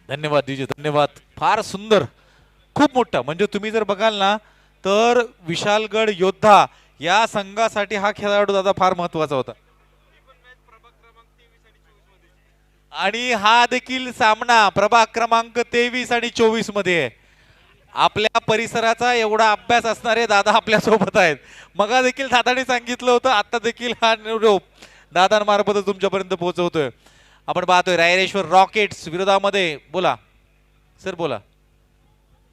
धन्यवाद डीजे, धन्यवाद. फार सुंदर, खूप मोठा. म्हणजे तुम्ही जर बघाल ना तर विशालगड योद्धा या संघासाठी हा खेळाडू दादा फार महत्वाचा होता. आणि हा देखील सामना प्रभाग क्रमांक 23 आणि 24 मध्ये आहे. आपल्या परिसराचा एवढा अभ्यास असणारे दादा आपल्या सोबत आहेत. मगा देखील दादाने सांगितलं होतं, आता देखील हा निरोप दादांमार्फत तुमच्यापर्यंत पोहोचवतोय. आपण पाहतोय रायरेश्वर रॉकेट्स विरोधामध्ये. बोला सर, बोला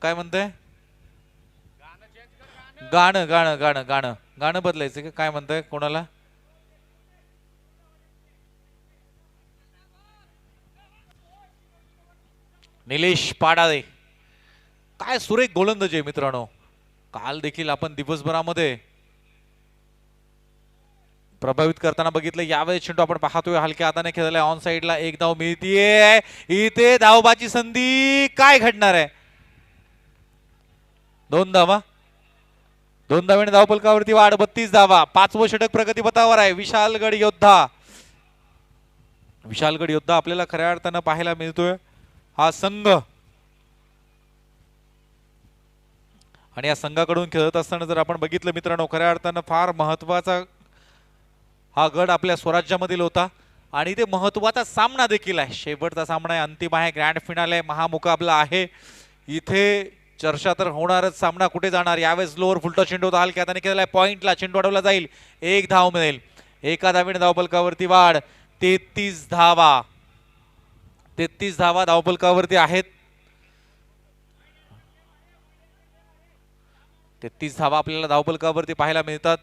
काय म्हणताय? गाणं गाणं गाणं गाणं गाणं बदलायचं का काय म्हणताय? कोणाला? निलेश पाडादे. काय सुरेख गोलंदाज आहे मित्रांनो. काल देखील आपण दिवसभरामध्ये प्रभावित करताना बघितलं. यावेळेस चेंडू आपण पाहतोय हलक्या हाताने खेळलाय. ऑन साइडला एक धाव मिळतीये. इथे धावबाची संधी. काय घडणार आहे? 2 धावा. 2 धावांनी धावफलकावरती वाढ. 32 धावा. 5वं षटक प्रगतीपथावर आहे. विशालगड योद्धा. विशालगड योद्धा आपल्याला खऱ्या अर्थानं पाहायला मिळतोय. हा संघ आणि या संघाकडून खेळत असताना जर आपण बघितलं मित्रांनो, खऱ्या अर्थानं फार महत्वाचा हा गड आपल्या स्वराज्यामधील होता आणि ते महत्वाचा सामना देखील आहे. शेवटचा सामना आहे, अंतिम आहे, ग्रँड फिनाले, महामुकाबला आहे. इथे चर्चा तर होणारच. सामना कुठे जाणार? यावेळेस लोअर फुलटॉ चेंडू होता हलक्या हाताने केलेला आहे. पॉइंटला चेंडू अडवला जाईल. 1 धाव मिळेल. एका धावेने धावफलकावरती वाढ. 33 धावा. 33 धावा धावफलकावरती आहेत. 33 धावा आपल्याला धावफलकावरती पाहायला मिळतात.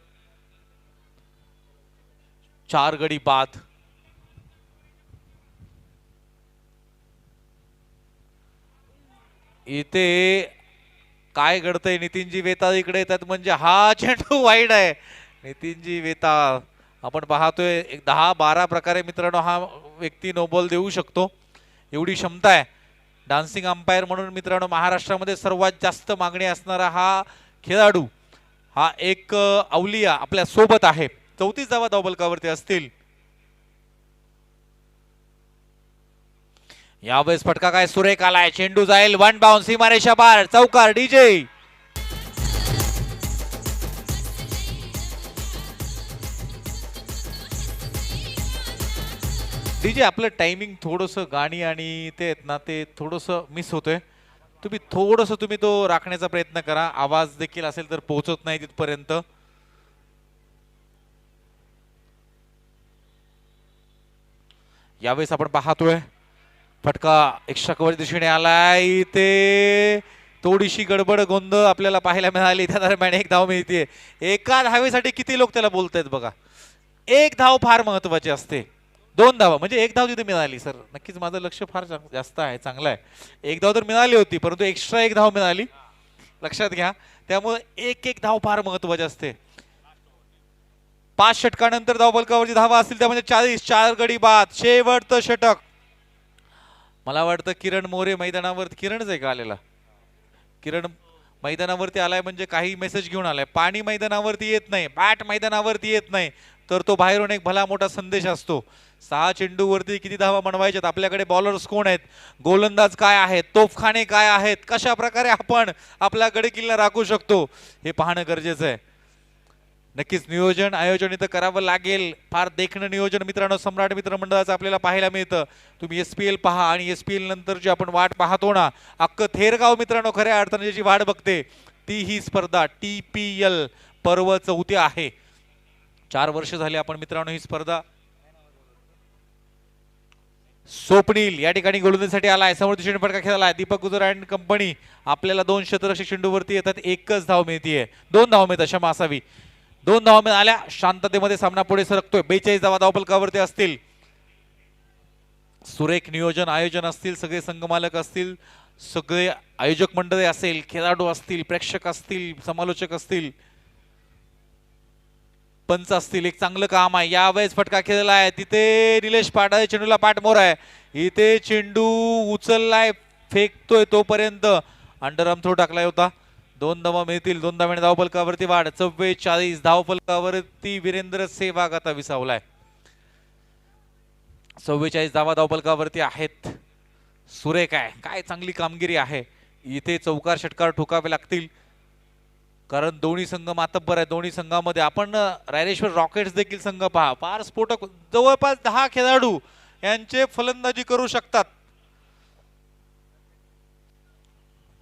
4 गडी बाद. इथे काय घडतंय? नितीनजी वेताळ इकडे येतात म्हणजे हा चेंडू वाईड आहे. नितीनजी वेताळ आपण पाहतोय 10-12 प्रकारे मित्रांनो हा व्यक्ती नो बॉल देऊ शकतो, एवढी क्षमता आहे. डान्सिंग अंपायर म्हणून मित्रांनो महाराष्ट्रामध्ये सर्वात जास्त मागणी असणारा हा खेळाडू, हा एक अवलिया आपल्या सोबत आहे. 34 धावा धावफलकावरती असतील. यावेळेस फटका काय सुरेख आलाय. चेंडू जाईल 1 बाउन्स सीमारेषा पार. चौकार. डीजे डीजे आपलं टायमिंग थोडंसं गाणी आणि ते आहेत ना ते थोडंसं मिस होतंय. तुम्ही तो राखण्याचा प्रयत्न करा. आवाज देखील असेल तर पोहोचत नाही तिथपर्यंत. यावेळेस आपण पाहतोय फटका एक्स्ट्रा कव्हर दिशेने आलाय. इथे थोडीशी गडबड गोंधळ आपल्याला पाहायला मिळाली. त्या दरम्यान 1 धाव मिळते. एका धावेसाठी किती लोक त्याला बोलतायत बघा. 1 धाव फार महत्वाची असते. 2 धावा म्हणजे 1 धाव तिथे मिळाली. सर नक्कीच माझं लक्ष फार जास्त आहे, चांगलं आहे. 1 धाव तर मिळाली होती परंतु एक्स्ट्रा 1 धाव मिळाली, लक्षात घ्या. त्यामुळे 1 धाव फार महत्वाची असते. 5 षटकानंतर धावफलकावरची धावा असतील त्यामध्ये 40. 4 गडी बाद. शेवटचं षटक. मला वाटतं किरण मोरे मैदानावरती. किरणच आहे का आलेला? किरण मैदानावरती आलाय म्हणजे काही मेसेज घेऊन आलाय. पाणी मैदानावरती येत नाही, बॅट मैदानावरती येत नाही तर तो बाहेरून एक भला मोठा संदेश असतो. 6 चेंडूवरती किती धावा बनवायच्यात? आपल्याकडे बॉलर्स कोण आहेत? गोलंदाज काय आहेत? तोफखाने काय आहेत? कशा प्रकारे आपण आपला गडकिल्ला राखू शकतो हे पाहणं गरजेचं आहे. नक्कीच नियोजन आयोजन इथं करावं लागेल. फार देखणं नियोजन मित्रांनो सम्राट मित्र मंडळाचं आपल्याला पाहायला मिळतं. तुम्ही SPL पहा आणि SPL नंतर जी आपण वाट पाहतो ना, अख्खं थेरगाव मित्रांनो खऱ्या अर्थाने जी वाट बघते ती ही स्पर्धा TPL पर्व 4 आहे. 4 वर्ष झाली आपण मित्रांनो ही स्पर्धा. स्वप्नील या ठिकाणी गोलंदाजीसाठी आलाय. समोर दिशेने फटका खेळालाय. दीपक गुजर अँड कंपनी आपल्याला 2 शतरक्षक चेंडूवरती येतात. 1च धाव मिळतीये. 2 धाव मिळतात, क्षमा असावी. 2 धावा मिळाल्या. शांततेमध्ये सामना पुढे सरकतोय. 42 धावा धावफलकावरती असतील. सुरेख नियोजन आयोजन असतील, सगळे संघमालक असतील, सगळे आयोजक मंडळी असेल, खेळाडू असतील, प्रेक्षक असतील, समालोचक असतील, पंच असतील. एक चांगलं काम आहे. यावेळेस फटका खेळला आहे. तिथे निलेश पाडाळे चेंडूला पाठमोर आहे. इथे चेंडू उचललाय, फेकतोय तोपर्यंत अंडरआर्म थ्रो टाकलाय होता. 2 धावा मिळतील. 2 धावांनी धावफलकावरती वाढ. 44 धावफलकावरती वीरेंद्र सेहवाग आता विसावलाय. 44 धावा धावफलकावरती आहेत. सुरेख आहे. काय चांगली कामगिरी आहे. इथे चौकार षटकार ठोकावे लागतील कारण दोन्ही संघ मातब्बर आहे. दोन्ही संघामध्ये आपण रायरेश्वर रॉकेट्स देखील संघ पहा, फार स्फोटक. जवळपास 10 खेळाडू यांचे फलंदाजी करू शकतात.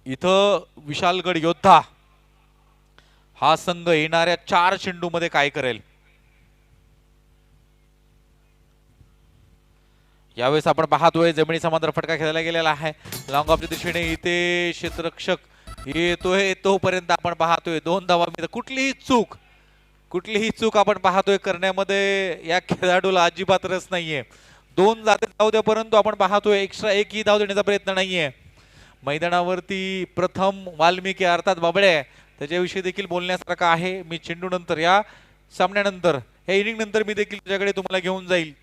इथं विशालगड योद्धा हा संघ येणाऱ्या 4 चेंडूमध्ये काय करेल. यावेळेस आपण पाहतोय जमिनी समांतर फटका खेळला गेलेला आहे लॉंग ऑफच्या दिशेने. इथे क्षेत्ररक्षक येतोय तोपर्यंत आपण पाहतोय 2 धावा मिळतात. कुठलीही चूक आपण पाहतोय करण्यामध्ये या खेळाडूला अजिबात रस नाहीये. 2 जाते धाव द्या, परंतु आपण पाहतोय एक्स्ट्रा 1 ही धाव देण्याचा प्रयत्न नाहीये. मैदानावरती प्रथम वाल्मिकी अर्थात बाबळे त्याच्याविषयी देखील बोलण्यासारखं आहे. मी चेंडू नंतर या सामन्यानंतर या इनिंग नंतर मी देखील त्याच्याकडे तुम्हाला घेऊन जाईल.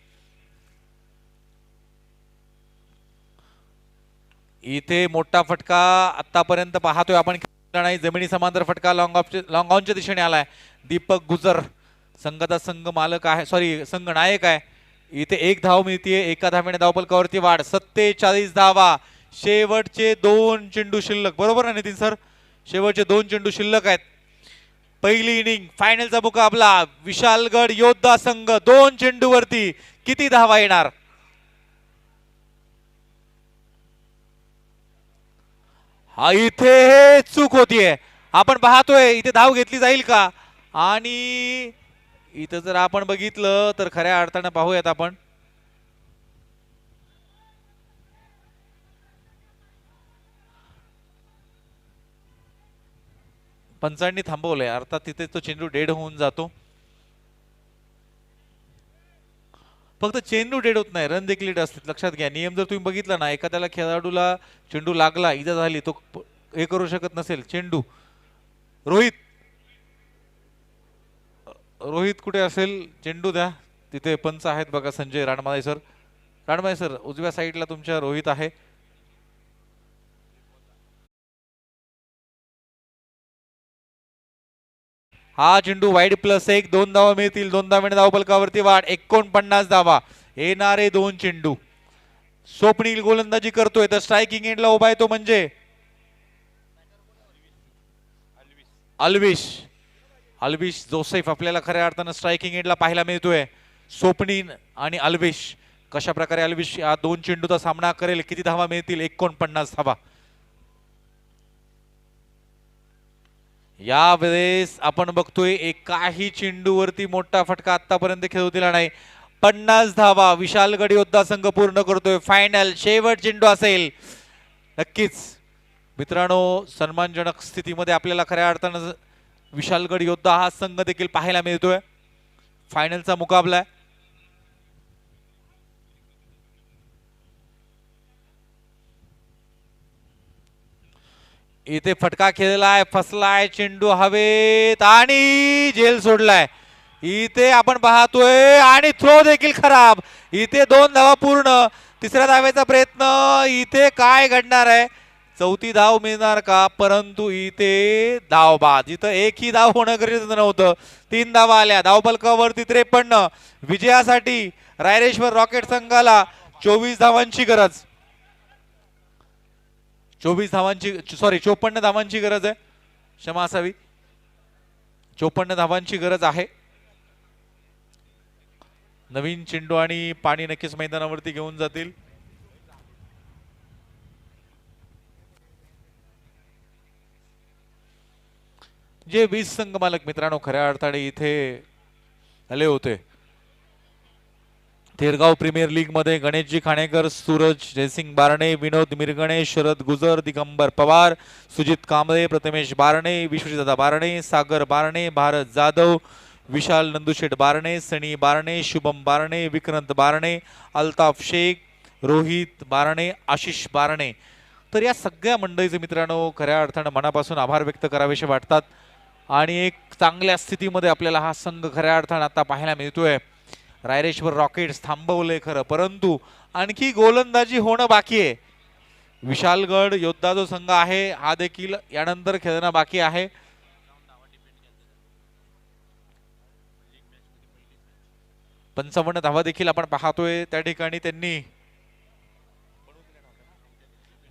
इथे मोठा फटका आतापर्यंत पाहतोय आपण नाही. जमिनी समांतर फटका लॉंग ऑनच्या दिशेने आलाय. दीपक गुजर संघाचा संघ मालक आहे, सॉरी संघ नायक आहे. इथे 1 धाव मिळतीये. एका धावेने धावफलकावरती वाढ. 47 धावा. शेवटचे 2 चेंडू शिल्लक. बरोबर ना नितीन सर? शेवटचे 2 चेंडू शिल्लक आहेत. पहिली इनिंग फायनलचा मुकाबला. विशालगड योद्धा संघ 2 चेंडूवरती किती धावा येणार? हा इथे चूक होतीये. आपण पाहतोय इथे धाव घेतली जाईल का? आणि इथं जर आपण बघितलं तर खऱ्या अर्थानं पाहूयात आपण. पंचांनी थांबवलंय, अर्थात तिथे तो चेंडू डेड होऊन जातो. फक्त चेंडू डेड होत नाही, रन देखील डेड असतात. लक्षात घ्या, नियम जर तुम्ही बघितला ना, एखाद्याला खेळाडूला चेंडू लागला, इजा झाली, तो हे करू शकत नसेल. चेंडू रोहित कुठे असेल? चेंडू द्या. तिथे पंच आहेत बघा, संजय राणमाळे सर उजव्या साईडला तुमच्या रोहित आहे. हा चेंडू वाईड +1. 2 धावा मिळतील. 2 धावेने धावफलकावरती वाढ. 49 धावा. येणारे 2 चेंडू. स्वप्नील गोलंदाजी करतोय तर स्ट्रायकिंग एंडला उभा आहे तो म्हणजे अल्विश जोसेफ आपल्याला खऱ्या अर्थानं स्ट्रायकिंग एंडला पाहायला मिळतोय. स्वप्नील आणि अल्विश कशा प्रकारे अल्विश या 2 चेंडूचा सामना करेल. किती धावा मिळतील? 49 धावा. यावेळेस आपण बघतोय एकाही चेंडूवरती मोठा फटका आतापर्यंत खेळू दिला नाही. 50 धावा विशालगड योद्धा संघ पूर्ण करतोय. फायनल शेवट चेंडू असेल. नक्कीच मित्रांनो, सन्मानजनक स्थितीमध्ये आपल्याला खऱ्या अर्थानं विशालगड योद्धा हा संघ देखील पाहायला मिळतोय. फायनलचा मुकाबला आहे. इथे फटका खेळलाय, फसलाय, चेंडू हवेत आणि झेल सोडलाय. इथे आपण पाहतोय आणि थ्रो देखील खराब. इथे 2 धावा पूर्ण. तिसऱ्या धावेचा प्रयत्न. इथे काय घडणार आहे? 4थी धाव मिळणार का? परंतु इथे धाव बाद. इथं 1 ही धाव होणं गरजेचं नव्हतं. 3 धावा आल्या. धावफलकावरती 53. विजयासाठी रायरेश्वर रॉकेट संघाला 24 धावांची गरज. 54 धावांची गरज आहे. क्षमा असावी. 54 धावांची गरज आहे. नवीन चेंडू आणि पाणी नक्कीच मैदानावरती घेऊन जातील. जे 20 संघ मालक मित्रांनो खऱ्या अर्थाने इथे आले होते. थेरगाव प्रीमियर लीग मध्ये गणेशजी खाणेकर, सूरज जयसिंग बारणे, विनोद मिरगणे, शरद गुजर, दिगंबर पवार, सुजित कांबळे, प्रथमेश बारणे, विश्वजितदादा बारणे, सागर बारणे, भारत जाधव, विशाल नंदुशेठ बारणे, सनी बारणे, शुभम बारणे, विक्रांत बारणे, अल्ताफ शेख, रोहित बारणे, आशिष बारणे. तर या सगळ्या मंडळीचे मित्रांनो खऱ्या अर्थानं मनापासून आभार व्यक्त करावेसे वाटतात. आणि एक चांगल्या स्थितीमध्ये आपल्याला हा संघ खऱ्या अर्थानं आता पाहायला मिळतोय. रायरेश्वर रॉकेट्स थांबवले खरं, परंतु आणखी गोलंदाजी होणं बाकी आहे. विशालगड योद्धा जो संघ आहे हा देखील यानंतर खेळणं बाकी आहे. पंचावन्न धावा देखील आपण पाहतोय त्या ठिकाणी त्यांनी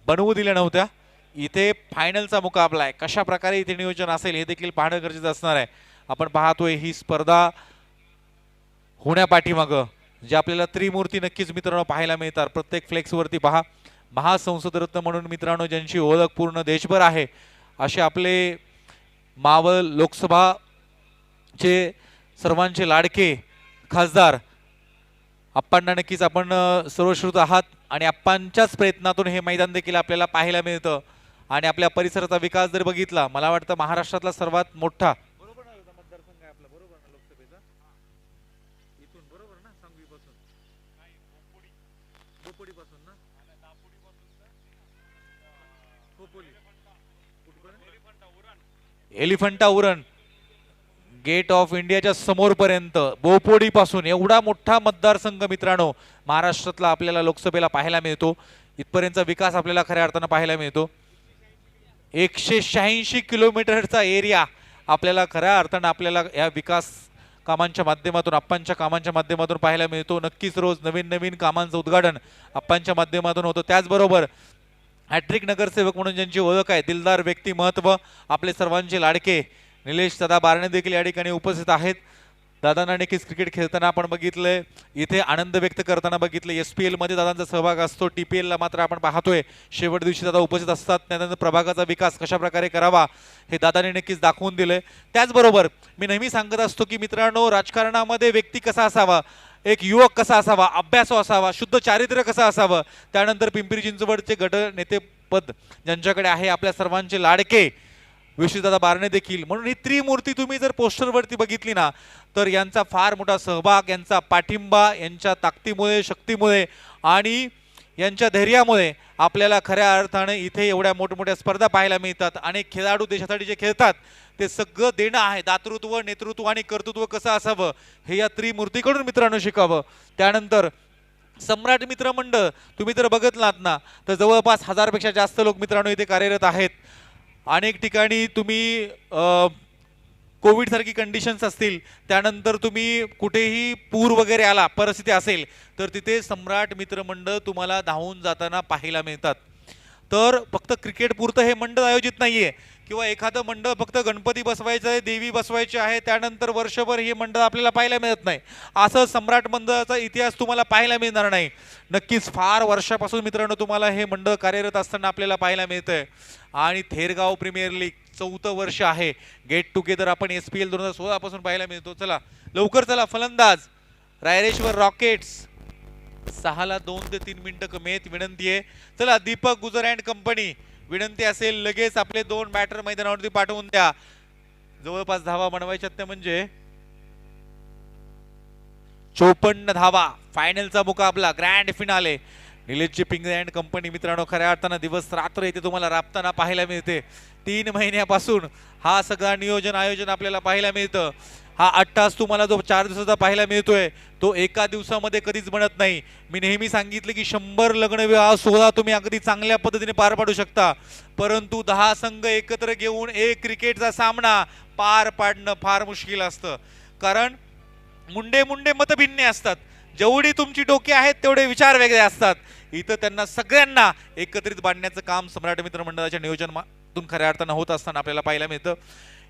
बनवू दिल्या नव्हत्या. इथे फायनलचा मुकाबला आहे. कशा प्रकारे इथे नियोजन असेल हे देखील पाहणं गरजेचं असणार आहे. आपण पाहतोय ही स्पर्धा होण्यापाठीमागं जे आपल्याला त्रिमूर्ती नक्कीच मित्रांनो पाहायला मिळतात. प्रत्येक फ्लेक्सवरती पहा महासंसदरत्न म्हणून मित्रांनो ज्यांची ओळख पूर्ण देशभर आहे असे आपले मावळ लोकसभाचे सर्वांचे लाडके खासदार आप्पांना नक्कीच आपण सर्वश्रुत आहात आणि आप्पांच्याच प्रयत्नातून हे मैदान देखील आपल्याला पाहायला मिळतं. आणि आपल्या परिसराचा विकास जर बघितला मला वाटतं महाराष्ट्रातला सर्वात मोठा मतदारसंघ आहे आपला, बरोबर ना लोकसभेचा, इथून बरोबर ना सांगवीपासून बोपोडीपासून ना एलिफंटा उरण गेट ऑफ इंडियाच्या समोरपर्यंत बोपोडी पासून एवढा मोठा मतदारसंघ मित्रांनो महाराष्ट्रातला आपल्याला लोकसभेला पाहायला मिळतो. इथपर्यंतचा विकास आपल्याला खऱ्या अर्थानं पाहायला मिळतो. 186 किलोमीटरचा एरिया आपल्याला खऱ्या अर्थानं आपल्याला या विकास कामांच्या माध्यमातून आप्पांच्या कामांच्या माध्यमातून पाहायला मिळतो. नक्कीच रोज नवीन नवीन कामांचं उद्घाटन आप्पांच्या माध्यमातून होतं. त्याचबरोबर हॅट्रिक नगरसेवक म्हणून ज्यांची ओळख आहे, दिलदार व्यक्तिमत्व, आपले सर्वांचे लाडके निलेश दादा बारणे देखील या ठिकाणी उपस्थित आहेत. दादांना नक्कीच क्रिकेट खेळताना आपण बघितलंय, इथे आनंद व्यक्त करताना बघितलं. SPL मध्ये दादांचा सहभाग असतो, TPL ला मात्र आपण पाहतोय शेवट दिवशी दादा उपस्थित असतात. त्यानंतर प्रभागाचा विकास कशा प्रकारे करावा हे दादाने नक्कीच दाखवून दिलंय. त्याचबरोबर मी नेहमी सांगत असतो की मित्रांनो राजकारणामध्ये व्यक्ती कसा असावा, एक युवक कसा असावा, अभ्यासू असावा, शुद्ध चारित्र्य कसं असावं. त्यानंतर पिंपरी चिंचवडचे गट नेतेपद ज्यांच्याकडे आहे आपल्या सर्वांचे लाडके विश्वदादा बारणे देखील. म्हणून ही त्रिमूर्ती तुम्ही जर पोस्टरवरती बघितली ना तर यांचा फार मोठा सहभाग, यांचा पाठिंबा, यांच्या ताकदीमुळे, शक्तीमुळे आणि यांच्या धैर्यामुळे आपल्याला खऱ्या अर्थाने इथे एवढ्या मोठमोठ्या स्पर्धा पाहायला मिळतात. अनेक खेळाडू देशासाठी जे खेळतात ते सगळं देणं आहे. दातृत्व, नेतृत्व आणि कर्तृत्व कसं असावं हे या त्रिमूर्तीकडून मित्रांनो शिकावं. त्यानंतर सम्राट मित्र मंडळ तुम्ही जर बघितलात ना तर जवळपास 1000 पेक्षा जास्त लोक मित्रांनो इथे कार्यरत आहेत. अनेक ठिकाणी तुम्ही कोविड सारखी कंडिशन्स असतील, त्यानंतर तुम्ही कुठेही पूर वगैरे आला, परिस्थिती असेल तर तिथे सम्राट मित्रमंडळ तुम्हाला धावून जाताना पाहायला मिळतात. तर फक्त क्रिकेट पुरतं हे मंडळ आयोजित नाहीये किंवा एखादं मंडळ फक्त गणपती बसवायचं आहे, देवी बसवायची आहे, त्यानंतर वर्षभर हे मंडळ आपल्याला पाहायला मिळत नाही. असं सम्राट मंडळाचा इतिहास तुम्हाला पाहायला मिळणार नाही. नक्कीच फार वर्षापासून मित्रांनो तुम्हाला हे मंडळ कार्यरत असताना आपल्याला पाहायला मिळतंय. आणि थेरगाव प्रीमियर लीग 4थं वर्ष आहे. गेट टुगेदर आपण SPL 2016 पासून पाहायला मिळतो. चला लवकर चला. फलंदाज रायरेश्वर रॉकेट्स 6ला 2 ते 3 मिनिटं कमी आहेत. विनंती आहे चला दीपक गुजर अँड कंपनी, विनंती असेल लगेच आपले 2 बॅटर मैदानावरती पाठवून द्या. जवळपास धावा बनवायच्या त्या म्हणजे 54 धावा. फायनलचा मुकाबला, ग्रँड फिनाले. निलेशजी पिंगळे अँड कंपनी मित्रांनो खऱ्या अर्थानं दिवस रात्र इथे तुम्हाला राबताना पाहायला मिळते. 3 महिन्यापासून हा सगळा नियोजन आयोजन आपल्याला पाहायला मिळतं. हा 8 तास तुम्हाला जो 4 दिवसाचा पाहायला मिळतोय तो एका दिवसामध्ये कधीच बनत नाही. मी नेहमी सांगितले की 100 लग्न विवाह सोहळा तुम्ही अगदी चांगल्या पद्धतीने पार पाडू शकता, परंतु 10 संघ एकत्र घेऊन एक क्रिकेटचा सामना पार पाडणं फार मुश्किल असतं. कारण मुंडे मुंडे मतभिन्ने असतात. जेवढी तुमची डोके आहेत तेवढे विचार वेगळे असतात. इथं त्यांना सगळ्यांना एकत्रित बांधण्याचं काम सम्राट मित्र मंडळाच्या नियोजनातून खऱ्या अर्थानं होत असताना आपल्याला पाहायला मिळतं.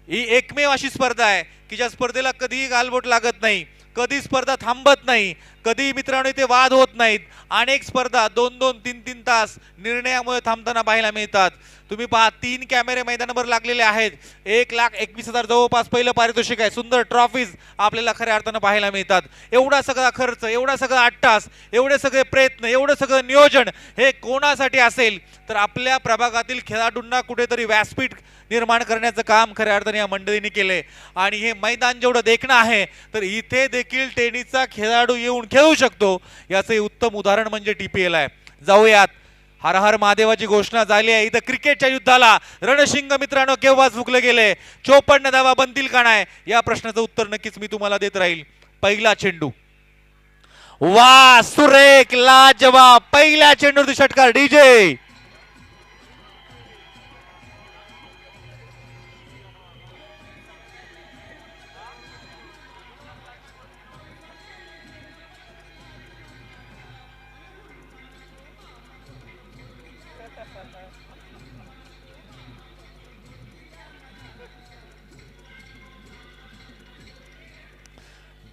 ही एकमेव अशी स्पर्धा आहे की ज्या स्पर्धेला कधीही गालबोट लागत नाही, कधी स्पर्धा थांबत नाही, कधी मित्रांनो इथे वाद होत नाहीत. अनेक स्पर्धा 2-2, 3-3 तास निर्णयामुळे थांबताना पाहायला मिळतात. तुम्ही पहा 3 कॅमेरे मैदानावर लागलेले आहेत. 1,21,000 जवळपास पहिलं पारितोषिक आहे. सुंदर ट्रॉफीज आपल्याला खऱ्या अर्थानं पाहायला मिळतात. एवढा सगळा खर्च, एवढा सगळा 8 तास, एवढे सगळे प्रयत्न, एवढं सगळं नियोजन हे कोणासाठी असेल तर आपल्या प्रभागातील खेळाडूंना कुठेतरी व्यासपीठ निर्माण करण्याचं काम खऱ्या अर्थाने या मंडळींनी केले. आणि हे मैदान जेवढं देखणं आहे तर इथे देखील टेनिसचा खेळाडू येऊन खेळू शकतो याचे उत्तम उदाहरण म्हणजे TPL आहे. जाऊयात. हर हर महादेवाची घोषणा झाली आहे. इथं क्रिकेटच्या युद्धाला रणशिंग मित्रांनो केव्हाच फुकले गेले. 54 धावा बनतील का नाही या प्रश्नाचं उत्तर नक्कीच मी तुम्हाला देत राहील. पहिला चेंडू, वा सुरेख लाजवाब पहिल्या चेंडूवरती षटकार. DJ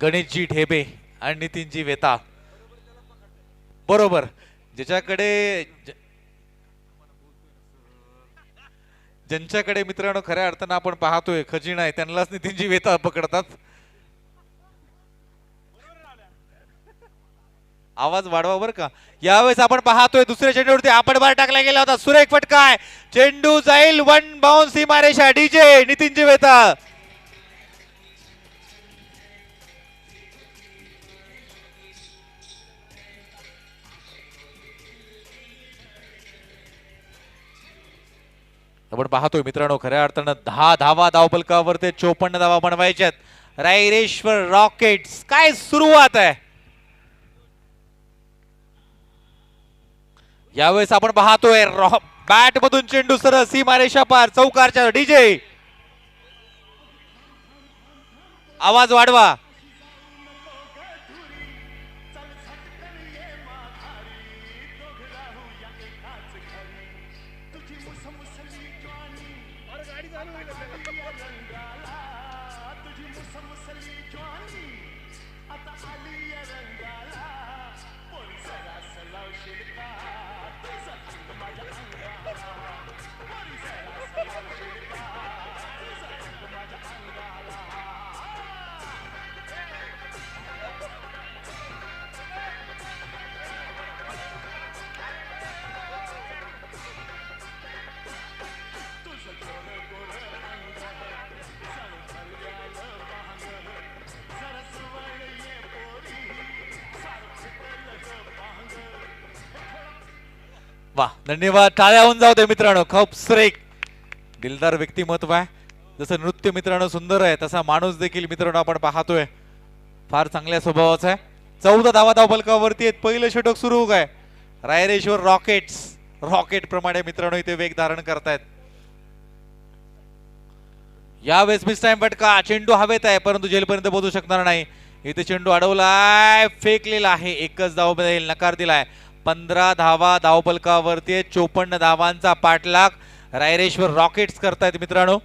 गणेशजी ढेबे आणि नितीनजी वेता. बरोबर, ज्यांच्याकडे मित्रांनो खऱ्या अर्थानं आपण पाहतोय खजिना आहे त्यांनाच नितीनजी वेता पकडतात. आवाज वाढवा बर का. यावेळेस आपण पाहतोय दुसऱ्या चेंडूवरती आपण बार टाकला गेला होता. सुरेख फटका आहे. चेंडू जाईल वन बाउन्स सीमारेषा. डीजे नितीनजी वेता. आपण पाहतोय मित्रांनो खऱ्या अर्थानं 10 धावा धावफलकावर ते 54 धावा बनवायच्यात. रायरेश्वर रॉकेट्स काय सुरुवात आहे. यावेळेस आपण पाहतोय बॅट मधून चेंडू सरळ सीमारेषा पार चौकारच्या. डीजे आवाज वाढवा. वा धन्यवाद. टाळ्या होऊन जाऊ दे मित्रांनो. खूप सुरेख दिलदार व्यक्तिमत्व आहे. जसं नृत्य मित्रांनो सुंदर आहे तसा माणूस देखील मित्रांनो आपण पाहतोय फार चांगल्या स्वभावाचा आहे. 14 धावा धावफलकावरती आहेत. पहिलं षटक सुरू आहे. रायरेश्वर रॉकेट्स रॉकेट प्रमाणे मित्रांनो इथे वेग धारण करतायत. यावेळेस मिस टाइम फटका. चेंडू हवेत आहे परंतु जेलपर्यंत पोहोचू शकणार नाही. इथे चेंडू अडवलाय फेकलेला आहे. एकच धाव मिळेल. नकार दिलाय. 15 धावा धावफलकावरती 54 धावांचा पाठलाग रायरेश्वर रॉकेट्स करतायत मित्रांनो.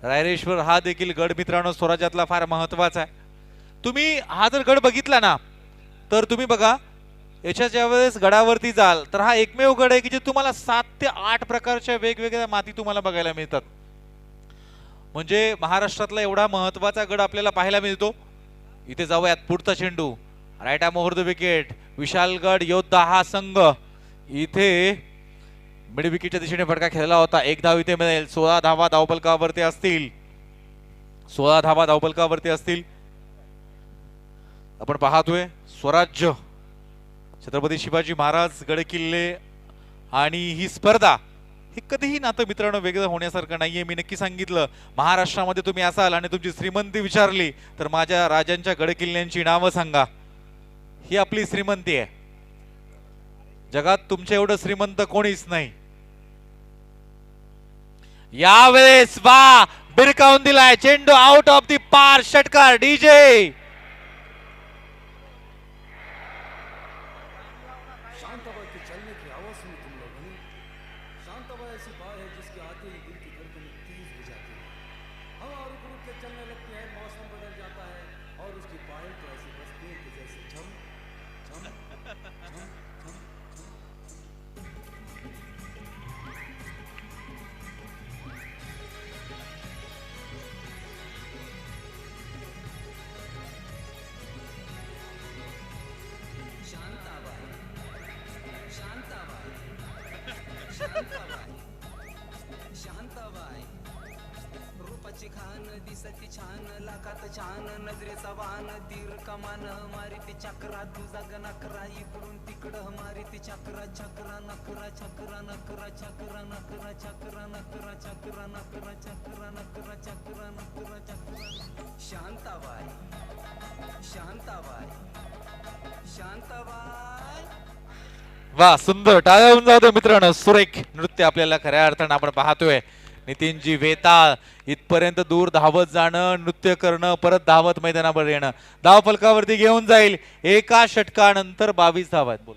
रायरेश्वर हा देखील गड मित्रांनो स्वराज्यातला फार महत्वाचा आहे. तुम्ही हा जर गड बघितला ना तर तुम्ही बघा याच्या ज्यावेळेस गडावरती जाल तर हा एकमेव गड आहे की जे तुम्हाला 7 ते 8 प्रकारच्या वेगवेगळ्या माती तुम्हाला बघायला मिळतात. म्हणजे महाराष्ट्रातला एवढा महत्वाचा गड आपल्याला पाहायला मिळतो. इथे जाऊयात. पुढचा चेंडू right arm over the wicket. Vishalgad Yoddha हा संघ इथे मिड विकेटच्या दिशेने फटका खेळला होता. एक धाव इथे मिळेल. 16 धावा धावफलकावरती असतील. आपण पाहतोय स्वराज्य छत्रपती शिवाजी महाराज गड किल्ले आणि ही स्पर्धा हे कधीही नातं मित्रांनो वेगळं होण्यासारखं नाहीये. मी नक्की सांगितलं महाराष्ट्रामध्ये तुम्ही असाल आणि तुमची श्रीमंती विचारली तर माझ्या राजांच्या गड किल्ल्यांची नावं सांगा. ही आपली श्रीमंती आहे. जगात तुमच्या एवढं श्रीमंत कोणीच नाही. यावेळेस वा बिरकावून दिलाय. चेंडू आउट ऑफ दी पार. षटकार. डीजे शांताबाई के चलने की आवाज सुनी तुम लोगों ने. शांताबाई ऐसी बात है जिसके आते ही दिल की धड़कनें तेज हो जाती है. हवा रुक रुक के चलने लगती है. मौसम बदल जाता है और उसकी बाहें तो ऐसी बजती हैं कि जैसे झम झम झम झम. शांताबाई रूपाची खान दिसती छान लाखात छान नजरेचा वाहन तीर कमान मारिती चक्रा तुझा गणकरा इकडून तिकडं मारिती चक्रा चक्रा नकरा चक्रा नकरा चक्रा नकरा चक्रा नकरा चक्रा नकरा चक्रा नकरा चक्रा नकरा चक्रा. शांताबाई शांताबाई शांताबाई. वा सुंदर. टाळ्या होऊन जाऊ दे मित्रांनो. सुरेख नृत्य आपल्याला खऱ्या अर्थानं आपण पाहतोय. नितीनजी वेताळ इथपर्यंत दूर धावत जाणं नृत्य करणं परत धावत मैदानावर येणं. धावफलकावरती घेऊन जाईल. एका षटकानंतर 22 धावा आहेत. बोल.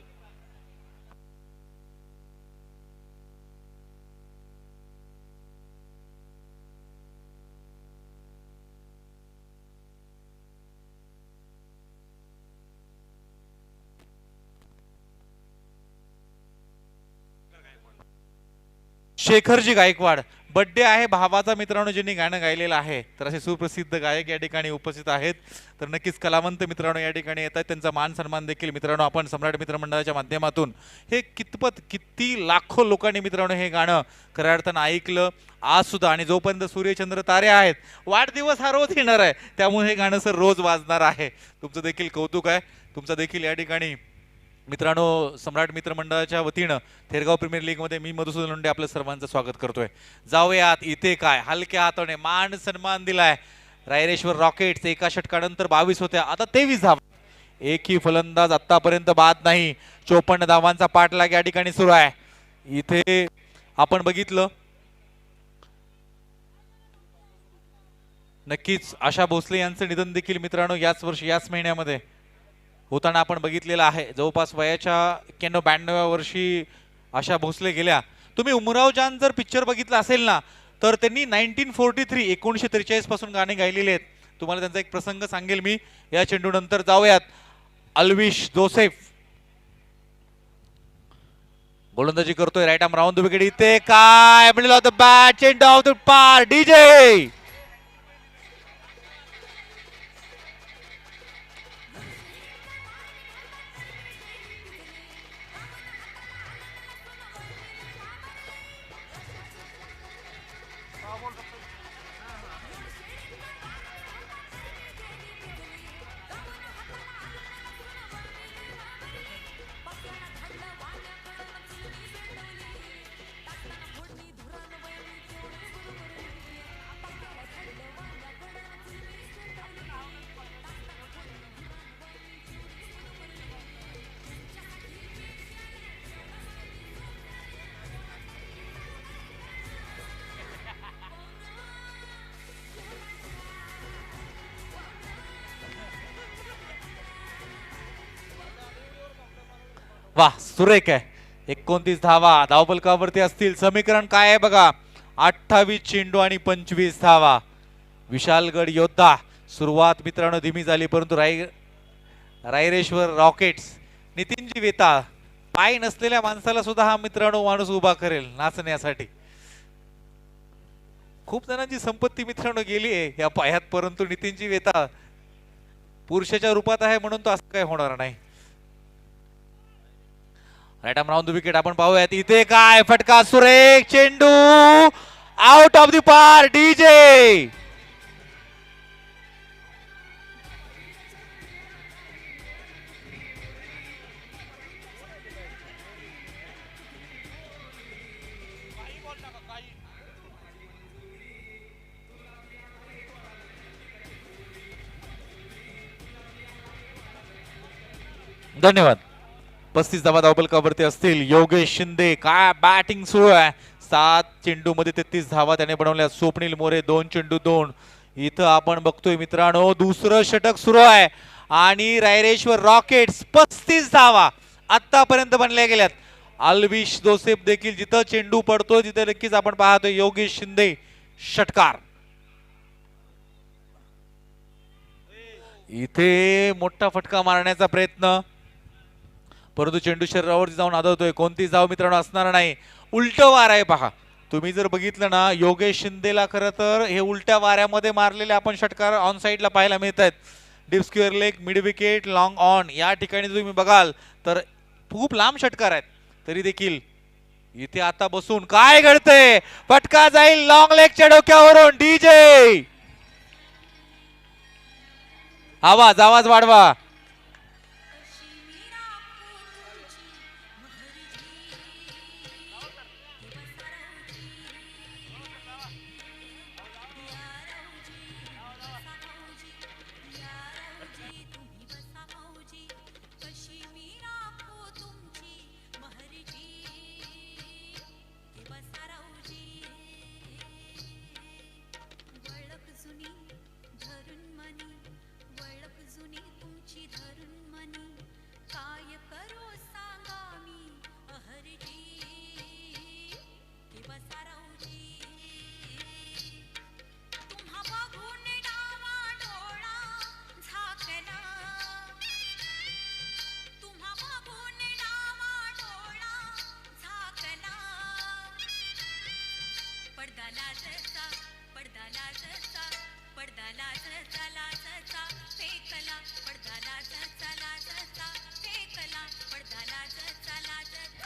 शेखरजी गायकवाड बर्थडे आहे भावाचा मित्रांनो ज्यांनी गाणं गायलेलं आहे. तर असे सुप्रसिद्ध गायक या ठिकाणी उपस्थित आहेत. तर नक्कीच कलावंत मित्रांनो या ठिकाणी येतात, त्यांचा मान सन्मान देखील मित्रांनो आपण सम्राट मित्रमंडळाच्या माध्यमातून हे किती लाखो लोकांनी मित्रांनो हे गाणं खऱ्या अर्थानं ऐकलं आज सुद्धा. आणि जोपर्यंत सूर्यचंद्र तारे आहेत वाढदिवस हा रोज येणार आहे, त्यामुळे हे गाणं सर रोज वाजणार आहे. तुमचं देखील कौतुक आहे. तुमचं देखील या ठिकाणी मित्रांनो सम्राट मित्रमंडळाच्या वतीनं थेरगाव प्रीमियर लीग मध्ये मी मधुसूदन लोंढे आपलं सर्वांचं स्वागत करतोय. जाऊयात इथे काय हलक्या हाताने मान सन्मान दिलाय रायरेश्वर रॉकेट्स. एका षटकानंतर 22 होत्या, आता 23 धावा. एकही फलंदाज आतापर्यंत बाद नाही. 54 धावांचा पाठलाग या ठिकाणी सुरू आहे. इथे आपण बघितलं नक्कीच आशा भोसले यांचं निधन देखील मित्रांनो याच वर्षी याच महिन्यामध्ये होताना आपण बघितलेलं आहे. जवळपास वयाच्या 91-92व्या वर्षी आशा भोसले गेल्या. तुम्ही उमराव जान जर पिक्चर बघितला असेल ना तर त्यांनी 1943 पासून गाणे गायलेले आहेत. तुम्हाला त्यांचा एक प्रसंग सांगेल मी या चेंडू नंतर. जाऊयात अल्विश जोसेफ गोलंदाजी करतोय. Right arm round the wicket. इथे काय मिडल ऑफ द बॅट चेंडू ऑफ द पार डीजे. वाह सुरेख आहे. 29 धावा धावफलकावरती असतील. समीकरण काय आहे बघा 28 चेंडू आणि 25 धावा. विशालगड योद्धा. सुरुवात मित्रांनो धीमी झाली परंतु रायरेश्वर रॉकेट्स नितीनजी वेताळ पाय नसलेल्या माणसाला सुद्धा हा मित्रांनो माणूस उभा करेल नाचण्यासाठी. खूप जणांची संपत्ती मित्रांनो गेली आहे या पायात, परंतु नितीनजी वेताळ पुरुषाच्या रूपात आहे म्हणून तो असं काय होणार नाही. Right arm round the wicket आपण पाहूयात. इथे काय फटका सुरेख चेंडू आउट ऑफ द पार डीजे. धन्यवाद. 35 धावा धावफलकावरती असतील. योगेश शिंदे काय बॅटिंग सुरू आहे. 7 चेंडू मध्ये 33 धावा त्याने बनवल्या. स्वप्नील मोरे 2 चेंडू 2. इथं आपण बघतोय मित्रांनो दुसरं षटक सुरू आहे आणि रायरेश्वर रॉकेट्स 35 धावा आतापर्यंत बनल्या गेल्यात. अल्विश जोसेफ देखील जिथं चेंडू पडतो तिथे नक्कीच आपण पाहतोय योगेश शिंदे षटकार. इथे मोठा फटका मारण्याचा प्रयत्न परंतु चेंडू शरीरावरती जाऊन आदळतोय. कोणतीच धाव मित्रांनो असणार नाही. उलटं वार आहे पहा. तुम्ही जर बघितलं ना योगेश शिंदेला खरं तर हे उलट्या वाऱ्यामध्ये मारलेले आपण षटकार ऑन साइडला पाहायला मिळत आहेत. Deep square leg mid wicket long on या ठिकाणी तुम्ही बघाल तर खूप लांब षटकार आहेत. तरी देखील इथे आता बसून काय घडतंय. फटका जाईल लॉंग लेगच्या डोक्यावरून डीजे. आवाज आवाज वाढवा. वळख जुनी धरून मनी वळख जुनी तुमची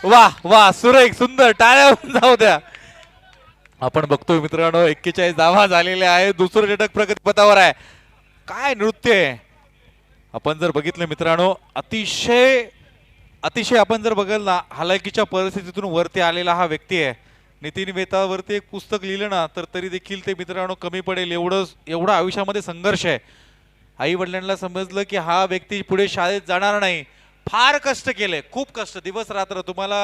वा वा सुरेख सुंदर, टाळ्या होऊन जाऊ द्या. आपण बघतोय मित्रांनो 41 धावा झालेल्या आहे. दुसरं षटक प्रगतीपथावर आहे. काय नृत्य आहे. आपण जर बघितलं मित्रांनो अतिशय अतिशय आपण जर बघाल ना हालाकीच्या परिस्थितीतून वरती आलेला हा व्यक्ती आहे. नितीन वेतावरती एक पुस्तक लिहिलं ना तर तरी देखील ते मित्रांनो कमी पडेल एवढा आयुष्यामध्ये संघर्ष आहे. आई वडिलांना समजलं की हा व्यक्ती पुढे शाळेत जाणार नाही. फार कष्ट केले, खूप कष्ट, दिवस रात्र. तुम्हाला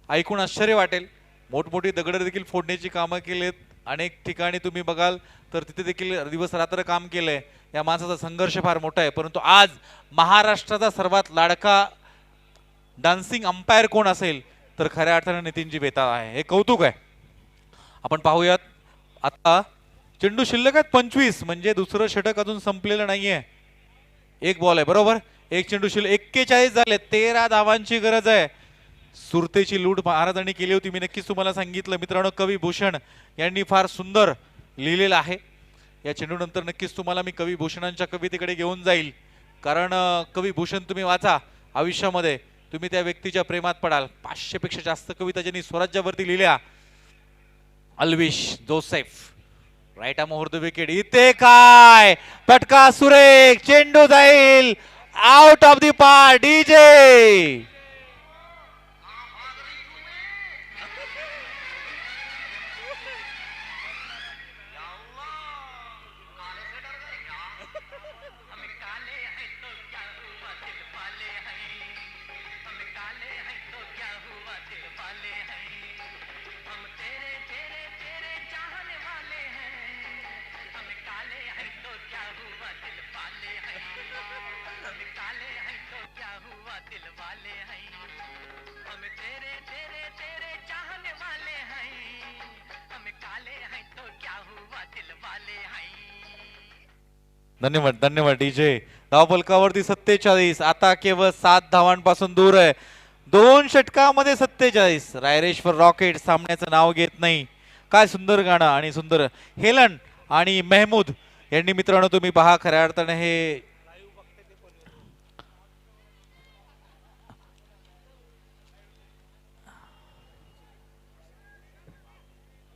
ऐकून आश्चर्य वाटेल, मोठमोठी दगड देखील फोडण्याची कामं केलेत. अनेक ठिकाणी तुम्ही बघाल तर तिथे देखील दिवस रात्र काम केलंय. या माणसाचा संघर्ष फार मोठा आहे. परंतु आज महाराष्ट्राचा सर्वात लाडका डान्सिंग अंपायर कोण असेल तर खऱ्या अर्थाने नितीनजी वेताळ आहे. हे कौतुक आहे. आपण पाहूयात आता चेंडू शिल्लक आहेत 25, म्हणजे दुसरं षटक अजून संपलेलं नाहीये. एक बॉल आहे बरोबर, एक चेंडू शिल्लक. 41 झाले, 13 धावांची गरज आहे. सुरतेची लूट महाराजांनी केली होती. मी नक्कीच तुम्हाला सांगितलं मित्रांनो, कवी भूषण यांनी फार सुंदर लिहिलेलं आहे. या चेंडूनंतर नक्कीच तुम्हाला मी कवी भूषणांच्या कवितेकडे घेऊन जाईल. कारण कवी भूषण तुम्ही वाचा, आयुष्यामध्ये तुम्ही त्या व्यक्तीच्या प्रेमात पडाल. 500 पेक्षा जास्त कविता ज्यांनी स्वराज्यावरती लिहिल्या. Alvish Joseph, right arm over the wicket. इथे काय फटका सुरेख, चेंडू जाईल आउट ऑफ द पार. डीजे धन्यवाद धन्यवाद डीजे. धावफलकावरती 47, आता केवळ 7 धावांपासून दूर आहे. 2 षटकामध्ये 47. रायरेश्वर रॉकेट सामन्याचं नाव घेत नाही. काय सुंदर गाणं आणि सुंदर हेलन आणि मेहमूद यांनी मित्रांनो तुम्ही पहा खऱ्या अर्थाने हे